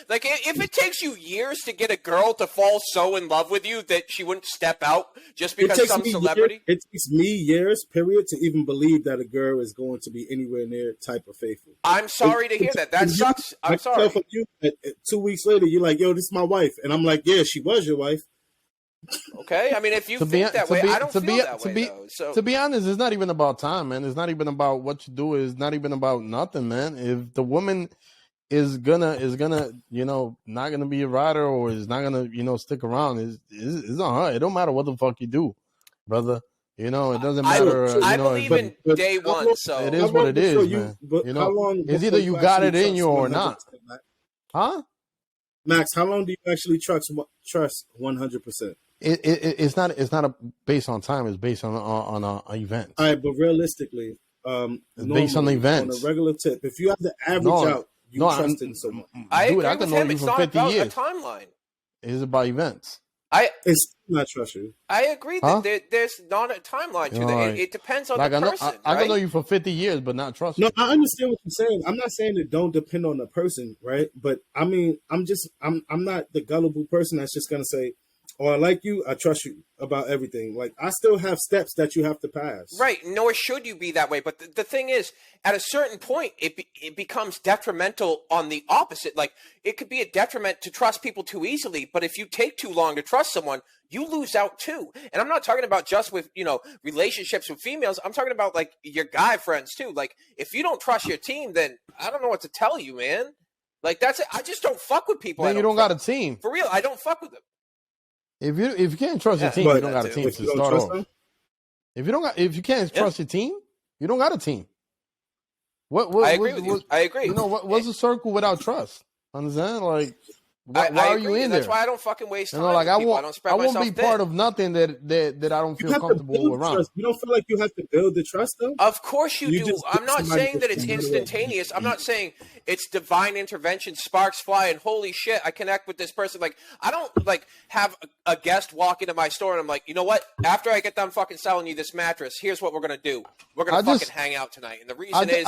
Like, if it takes you years to get a girl to fall so in love with you that she wouldn't step out just because some celebrity. It takes me years, period, to even believe that a girl is going to be anywhere near type of faithful. I'm sorry to hear that. That sucks. I'm sorry. For you, 2 weeks later, you're like, "Yo, this is my wife," and I'm like, "Yeah, she was your wife." Okay, I mean, if you think that way, I don't feel that way. So to be honest, it's not even about time, man. It's not even about what you do. It's not even about nothing, man. If the woman is gonna not gonna be a rider or is not gonna stick around, it's on her. It don't matter what the fuck you do, brother. It doesn't matter. I believe in day one, so it is what it is, man. It's either you got it in you or not. Huh? Max, how long do you actually trust 100%? It's not based on time. It's based on events. All right, but realistically, based on events. On a regular tip, if you have to average out, you trust in someone. I agree I can with know him. you It's for not 50 about years. a timeline. It's about events. It's not trust you. I agree that there's not a timeline to that. It depends on the person. I can know you for 50 years, but not trust you. No, I understand what you're saying. I'm not saying it don't depend on the person, right? But I mean, I'm not the gullible person that's just gonna say, "Oh, I like you, I trust you about everything." Like, I still have steps that you have to pass. Right, nor should you be that way. But the thing is, at a certain point, it becomes detrimental on the opposite. Like, it could be a detriment to trust people too easily, but if you take too long to trust someone, you lose out too. And I'm not talking about just with, relationships with females. I'm talking about, like, your guy friends too. Like, if you don't trust your team, then I don't know what to tell you, man. Like, that's it. I just don't fuck with people. Then you don't got a team. For real, I don't fuck with them. If you can't trust your team, you don't got a team to start off. If you can't trust your team, you don't got a team. I agree with you. I agree. What's a circle without trust? Understand? Like, why are you in there? That's why I don't fucking waste time. Like, I don't spread myself won't be part of nothing that I don't feel comfortable around. Trust. You don't feel like you have to build the trust, though? Of course you do. I'm not saying that it's instantaneous. I'm not saying it's divine intervention, sparks fly, and holy shit, I connect with this person. Like, I don't have a guest walk into my store and I'm like, you know what? After I get done fucking selling you this mattress, here's what we're gonna do. We're gonna fucking hang out tonight, and the reason is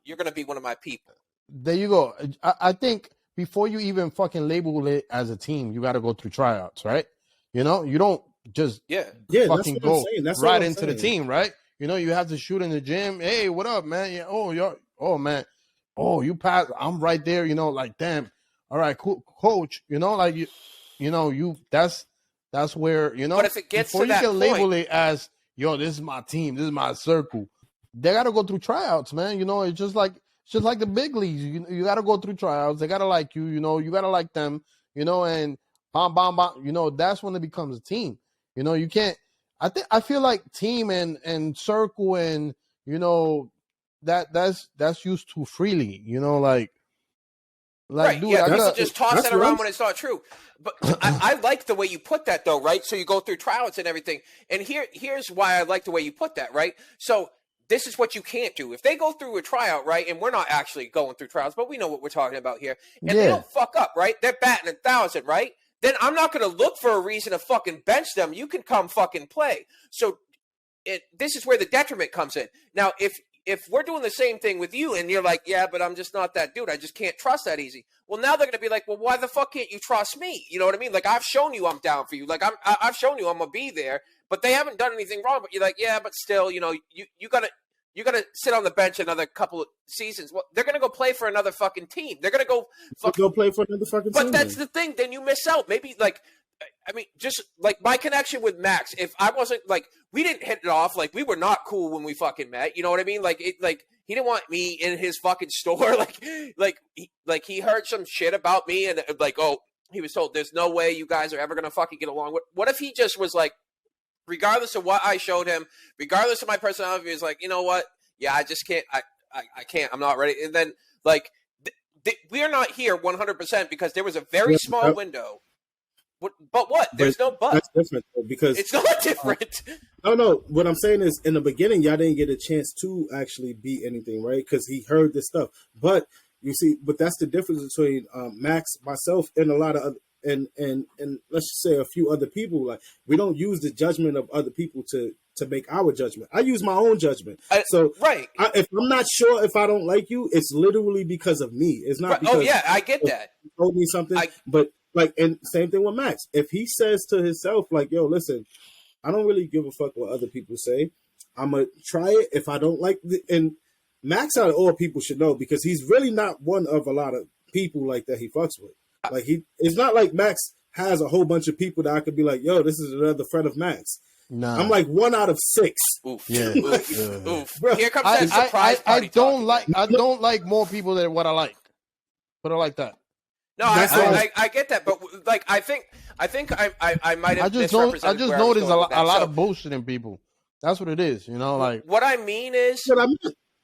you're gonna be one of my people. There you go. I think before you even fucking label it as a team, you got to go through tryouts, right? You don't just fucking go right into the team, right? You have to shoot in the gym. Hey, what up, man? Yeah, man. Oh, you passed. I'm right there. Like, damn. All right, cool, coach. That's where But if it gets before to that you can label it as, yo, this is my team, this is my circle. They got to go through tryouts, man. It's just like the big leagues. You got to go through tryouts. They got to like you. You got to like them. And bam, bam, bam. That's when it becomes a team. You can't. I feel like team and circle and that's used too freely. Right, dude, yeah, people just toss that around when it's not true. But I like the way you put that, though, right? So you go through tryouts and everything. And here's why I like the way you put that, right? So this is what you can't do. If they go through a tryout, right, and we're not actually going through trials, but we know what we're talking about here, and they don't fuck up, right? They're batting 1,000, right? Then I'm not going to look for a reason to fucking bench them. You can come fucking play. So this is where the detriment comes in. Now, if if we're doing the same thing with you and you're like, yeah, but I'm just not that dude. I just can't trust that easy. Well, now they're going to be like, well, why the fuck can't you trust me? You know what I mean? Like, I've shown you I'm down for you. Like, I've shown you I'm going to be there, but they haven't done anything wrong. But you're like, yeah, but still, you know, you got to sit on the bench another couple of seasons. Well, they're going to go play for another fucking team. They're going to go play for another fucking team. But that's the thing. Then you miss out. Maybe, like, I mean, just like my connection with Max, if I wasn't like, we didn't hit it off. Like, we were not cool when we fucking met. You know what I mean? Like, he didn't want me in his fucking store. Like he heard some shit about me and like, oh, he was told there's no way you guys are ever going to fucking get along. What if he just was like, regardless of what I showed him, regardless of my personality, he was like, you know what? Yeah, I just can't. I can't. I'm not ready. And then, like, we are not here 100% because there was a very small window. But what? There's no but. That's different though, because it's not different. No. What I'm saying is, in the beginning, y'all didn't get a chance to actually be anything, right? Because he heard this stuff. But you see, that's the difference between Max, myself, and a lot of other, and let's just say a few other people. Like, we don't use the judgment of other people to make our judgment. I use my own judgment. So right. If I'm not sure if I don't like you, it's literally because of me. It's not. Right. Because I get that. You told me something, but. Like, and same thing with Max. If he says to himself, like, yo, listen, I don't really give a fuck what other people say. I'm going to try it. If I don't like it, and Max out of all people should know, because he's really not one of a lot of people like that he fucks with. Like, it's not like Max has a whole bunch of people that I could be like, yo, this is another friend of Max. Nah. I'm like 1 out of 6. Oof. Yeah. Oof. Bro, here comes that surprise party. I don't like more people than what I like. Put it like that. No, I get that, but like I think I might have misrepresented. I just noticed a lot of bullshit in people. That's what it is, you know. Like, what I mean is,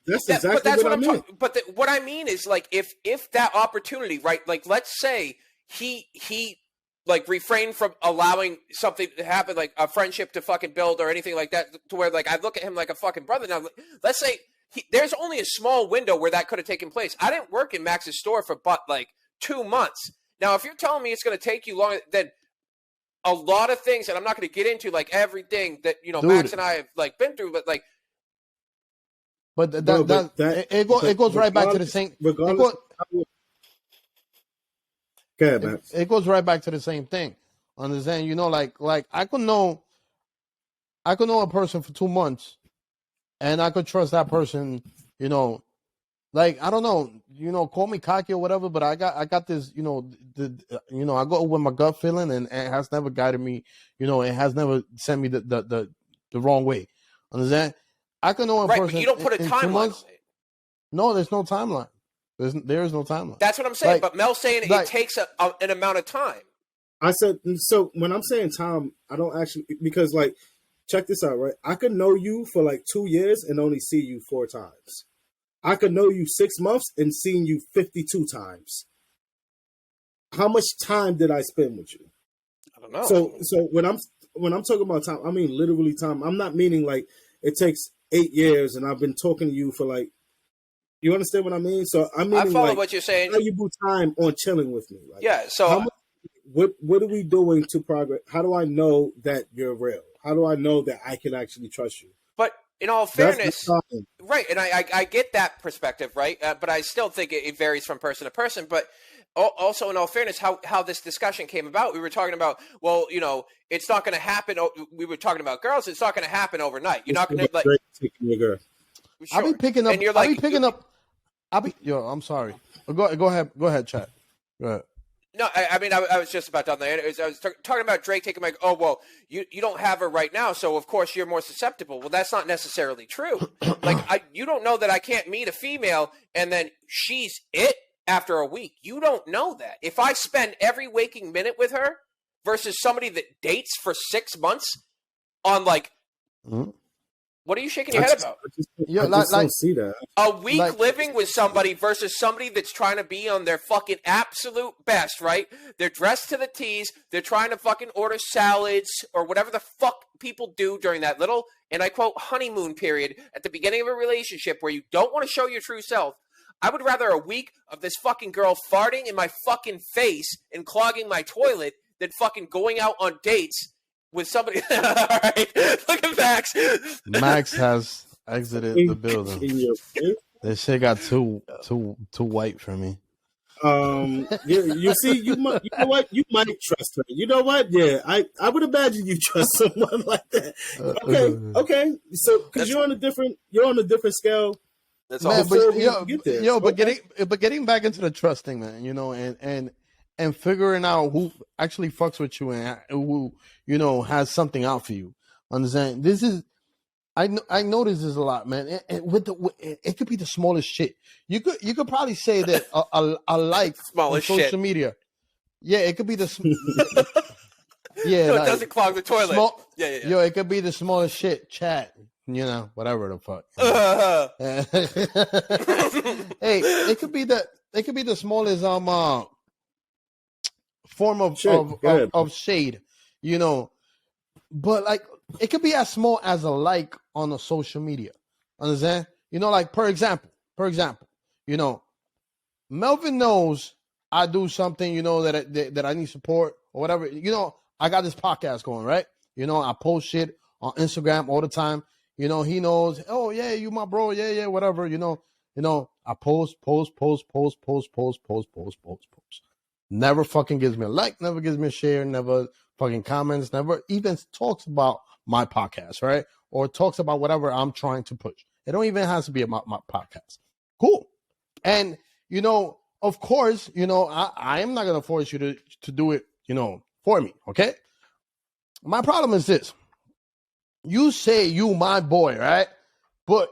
that's exactly what I mean. But what I mean is, like, if that opportunity, right? Like, let's say he like refrained from allowing something to happen, like a friendship to fucking build or anything like that, to where like I look at him like a fucking brother. Now, let's say there's only a small window where that could have taken place. I didn't work in Max's store for like 2 months. Now, if you're telling me it's going to take you longer, then a lot of things, and I'm not going to get into like everything that, you know, dude, Max and I have like been through, but like, it goes right back to the same. It goes right back to the same thing. Understand? You know, like I could know a person for 2 months, and I could trust that person. You know, like, I don't know, you know, call me cocky or whatever, but I got this, you know, I go with my gut feeling, and it has never guided me, you know, it has never sent me the wrong way. Understand? I can know a person. But you don't put a timeline on it. No, there's no timeline. There is no timeline. That's what I'm saying. Like, but Mel's saying it takes an amount of time. I said, so when I'm saying time, I don't actually, because like, check this out, right? I could know you for like 2 years and only see you 4 times. I could know you 6 months and seen you 52 times. How much time did I spend with you? I don't know. So when I'm talking about time, I mean literally time. I'm not meaning like it takes 8 years and I've been talking to you for like, you understand what I mean? So I mean, I follow like, what you're saying. Valuable time on chilling with me. Like, yeah. So what are we doing to progress? How do I know that you're real? How do I know that I can actually trust you? But in all fairness, right, and I get that perspective, right? But I still think it varies from person to person. But also, in all fairness, how this discussion came about, we were talking about, well, you know, it's not going to happen. We were talking about girls. It's not going to happen overnight. You're not going to like taking your girl. Sure. I'll be picking up. I'm sorry. Go ahead, chat. Go ahead. No, I mean, I was just about done there. I was talking about Drake taking my, oh, well, you don't have her right now, so of course you're more susceptible. Well, that's not necessarily true. Like, you don't know that I can't meet a female and then she's it after a week. You don't know that. If I spend every waking minute with her versus somebody that dates for 6 months on like, what are you shaking your head about? I just don't see that. A week living with somebody versus somebody that's trying to be on their fucking absolute best, right? They're dressed to the T's. They're trying to fucking order salads or whatever the fuck people do during that little, and I quote, honeymoon period at the beginning of a relationship where you don't want to show your true self. I would rather a week of this fucking girl farting in my fucking face and clogging my toilet than fucking going out on dates with somebody. All right, look at Max. Max has exited the building. In your face? This shit got too white for me. You see, you know what? You might trust her. You know what? Yeah, I would imagine you trust someone like that. Okay. So because you're on a different scale. That's man, all. but getting back into the trust thing, man. You know, and figuring out who actually fucks with you and who has something out for you. Understand? This is. I notice this a lot, man. And it could be the smallest shit. You could probably say that a like on social media. Yeah, it could be the yeah. No, it doesn't clog the toilet. Yeah. Yo, it could be the smallest shit. Chat, whatever the fuck. Hey, it could be the smallest form of shade, but like. It could be as small as a like on a social media. Understand? Like for example, Melvin knows I do something, that I need support or whatever. I got this podcast going, right? I post shit on Instagram all the time. He knows, oh yeah, you my bro, yeah, whatever. I post. Never fucking gives me a like, never gives me a share, never fucking comments, never even talks about my podcast, right? Or talks about whatever I'm trying to push. It don't even have to be about my podcast. Cool. And, of course, I am not going to force you to do it, for me, okay? My problem is this. You say you my boy, right? But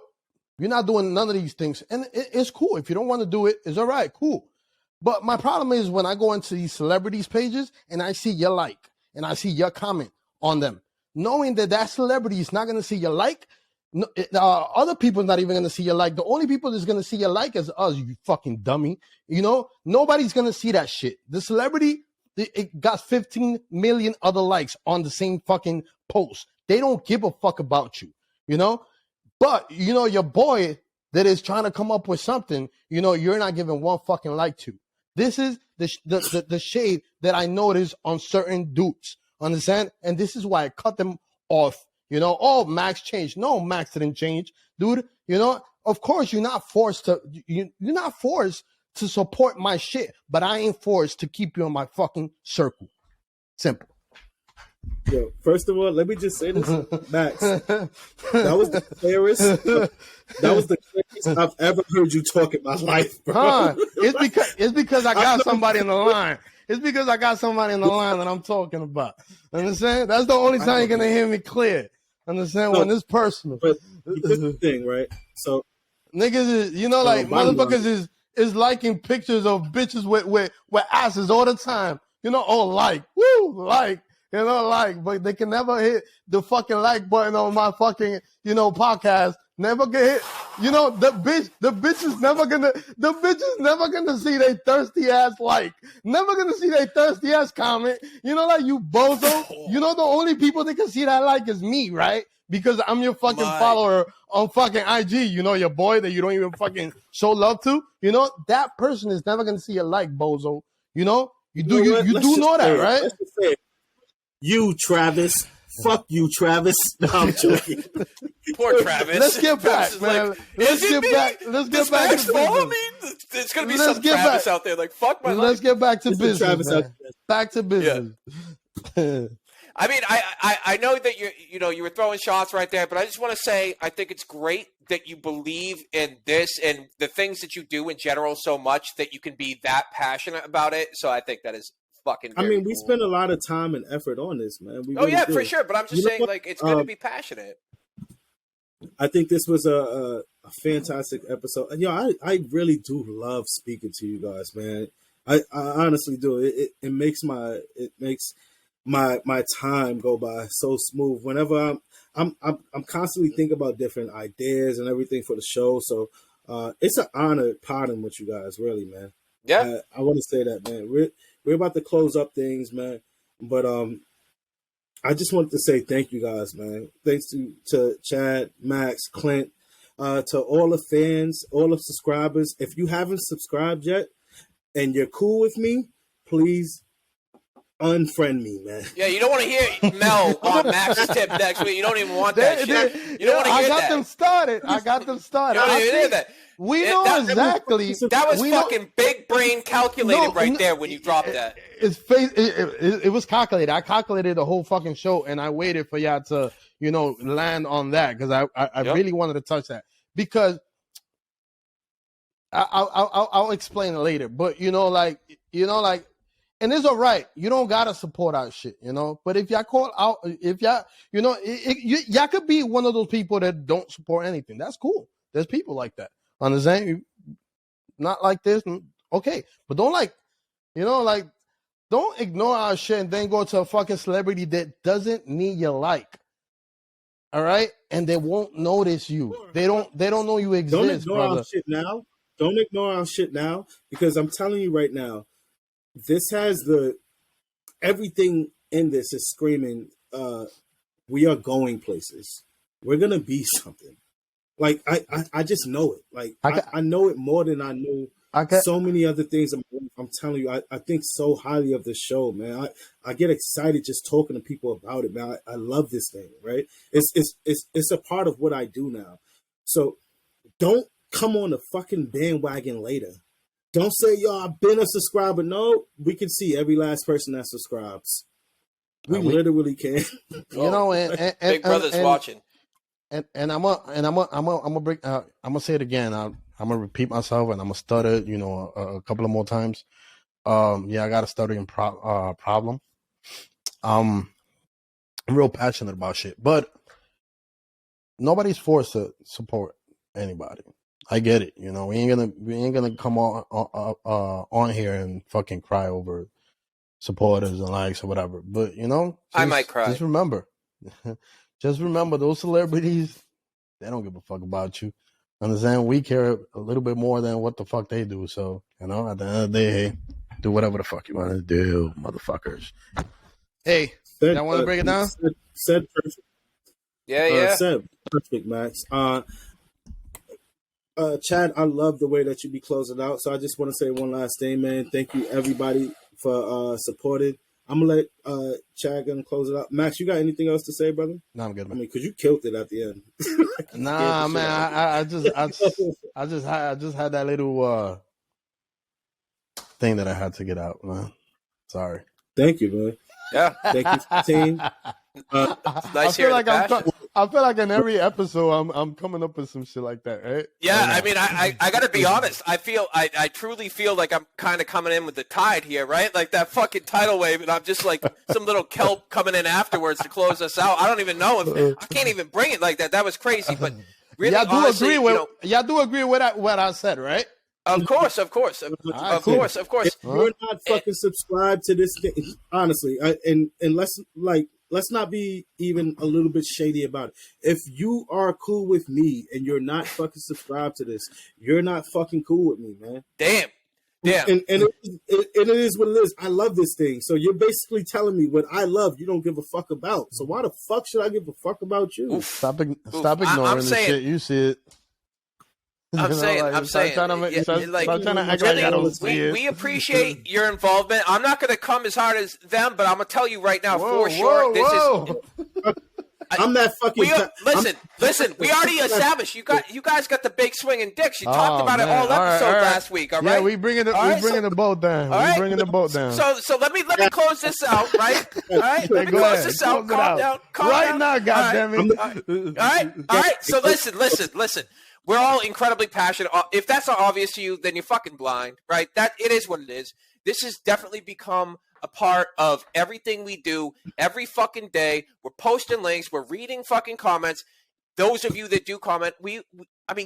you're not doing none of these things. And it's cool. If you don't want to do it, it's all right, cool. But my problem is when I go into these celebrities pages and I see your like and I see your comment on them, knowing that celebrity is not going to see your like, other people are not even going to see your like. The only people that's going to see your like is us, you fucking dummy. Nobody's going to see that shit. The celebrity, it got 15 million other likes on the same fucking post. They don't give a fuck about you, But, your boy that is trying to come up with something, you're not giving one fucking like to. This is the shade that I notice on certain dudes. Understand? And this is why I cut them off. Oh, Max changed. No, Max didn't change. Dude, of course you're not forced to support my shit, but I ain't forced to keep you in my fucking circle. Simple. Yo, first of all, let me just say this, Max. That was the clearest I've ever heard you talk in my life, bro. It's because I got somebody in the line. It's because I got somebody in the line that I'm talking about. Understand? That's the only time you're gonna hear me clear. Understand? When it's personal. But here's the thing, right? So niggas is, motherfuckers is liking pictures of bitches with asses all the time. Like, but they can never hit the fucking like button on my fucking, podcast. Never get hit. The bitch is never gonna see they thirsty ass like. Never gonna see they thirsty ass comment. Like you bozo. The only people that can see that like is me, right? Because I'm your fucking follower on fucking IG. Your boy that you don't even fucking show love to. That person is never gonna see your like, bozo. You do know that, right? Let's just say it. You, Travis. Fuck you, Travis. No, I'm joking. Poor Travis. Let's get back, man. Let's get back to business. There's going to be some Travis out there like, fuck my life. Let's get back to business, man. Back to business. Yeah. I mean, I know that you were throwing shots right there, but I just want to say I think it's great that you believe in this and the things that you do in general so much that you can be that passionate about it. So I think that is fucking cool. We spend a lot of time and effort on this, man. We really do. For sure. But I'm just saying, like, it's good to be passionate. I think this was a fantastic episode. I really do love speaking to you guys, man. I honestly do. It makes my time go by so smooth. Whenever I'm constantly thinking about different ideas and everything for the show. So it's an honor parting with you guys, really, man. Yeah, I want to say that, man. We're about to close up things, man. But I just wanted to say thank you guys, man. Thanks to Chad, Max, Clint, to all the fans, all the subscribers. If you haven't subscribed yet and you're cool with me, please unfriend me, man. Yeah, you don't want to hear Mel on Max's tip next week. You don't even want that shit. You don't want to hear that. I got them started. You don't even hear that. We know exactly. That was fucking big brain calculated there when you dropped that. It was calculated. I calculated the whole fucking show, and I waited for y'all to, land on that because I really wanted to touch that because I'll explain it later. But and it's all right. You don't gotta support our shit, But if y'all call out, if y'all, y'all could be one of those people that don't support anything. That's cool. There's people like that. Understand? Not like this, okay. But don't don't ignore our shit and then go to a fucking celebrity that doesn't need your like. All right, and they won't notice you. They don't know you exist. Don't ignore brother. our shit now. Don't ignore our shit now because I'm telling you right now. This has everything in this is screaming, we are going places. We're going to be something. Like, I just know it. Like, I know it more than I know so many other things. I'm telling you, I think so highly of this show, man. I get excited just talking to people about it, man. I love this thing, right? It's a part of what I do now. So don't come on the fucking bandwagon later. Don't say, yo, I've been a subscriber. No, we can see every last person that subscribes. We literally can. And Big Brother's watching. And I'm gonna break. I'm gonna say it again. I'm gonna repeat myself, and I'm gonna stutter. A couple of more times. I got a stuttering problem. I'm real passionate about shit, but nobody's forced to support anybody. I get it, we ain't gonna come on here and fucking cry over supporters and likes or whatever. But I might cry. Just remember, those celebrities, they don't give a fuck about you. Understand? We care a little bit more than what the fuck they do. So at the end of the day, hey, do whatever the fuck you want to do, motherfuckers. Hey, I want to break it down. Said perfect. Yeah. Said perfect, Max. Chad, I love the way that you be closing out. So I just want to say one last thing, man. Thank you, everybody, for supporting. I'm going to let Chad gonna close it out. Max, you got anything else to say, brother? No, I'm good, man. I mean, because you killed it at the end. Nah, man. I just had that little thing that I had to get out, man. Sorry. Thank you, man. Yeah. Thank you, team. Nice I feel like in every episode I'm coming up with some shit like that, right? Yeah, I mean, I gotta be honest. I truly feel like I'm kind of coming in with the tide here, right? Like that fucking tidal wave, and I'm just like some little kelp coming in afterwards to close us out. I don't even know if I can't even bring it like that. That was crazy, but really, honestly, y'all do agree with what I said, right? Of course. If you're not fucking subscribed to this thing, honestly, and let's not be even a little bit shady about it. If you are cool with me and you're not fucking subscribed to this, you're not fucking cool with me, man. Damn. And it is what it is. I love this thing. So you're basically telling me what I love, you don't give a fuck about. So why the fuck should I give a fuck about you? Stop ignoring the shit. You see it. I'm saying, we appreciate your involvement. I'm not going to come as hard as them, but I'm going to tell you right now, I'm that fucking. Listen. We already established you guys got the big swinging dicks. You talked about it all episode last week. All right. Yeah, we bringing the boat down. Bringing the boat down. So let me close this out. Right. All right. Let me close this out. Calm down. Right now, goddammit. All right. So listen. We're all incredibly passionate. If that's not obvious to you, then you're fucking blind, right? That it is what it is. This has definitely become a part of everything we do every fucking day. We're posting links. We're reading fucking comments. Those of you that do comment,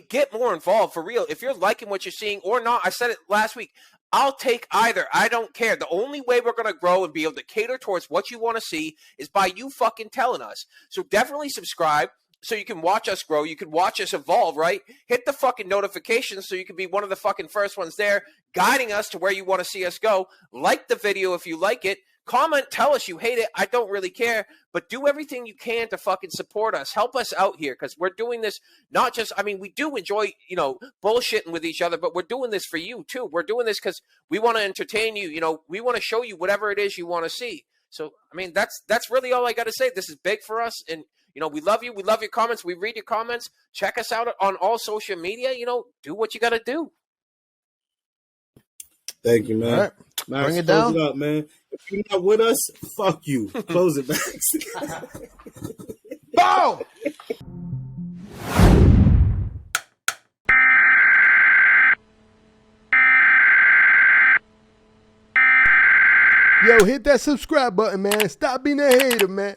get more involved for real. If you're liking what you're seeing or not, I said it last week. I'll take either. I don't care. The only way we're going to grow and be able to cater towards what you want to see is by you fucking telling us. So definitely subscribe. So you can watch us grow. You can watch us evolve, right? Hit the fucking notifications so you can be one of the fucking first ones there, guiding us to where you want to see us go. Like the video if you like it. comment, tell us you hate it. I don't really care, but do everything you can to fucking support us. Help us out here, because we're doing this not just, I mean, we do enjoy, you know, bullshitting with each other, but we're doing this for you too. We're doing this because we want to entertain you. You know, we want to show you whatever it is you want to see. So, I mean, that's really all I got to say. This is big for us. And, you know, we love you. We love your comments. We read your comments. Check us out on all social media. You know, do what you got to do. Thank you, man. Right. Max, bring it close down. it up, man. If you're not with us, fuck you. Close it, Max. Bow! Yo, hit that subscribe button, man. Stop being a hater, man.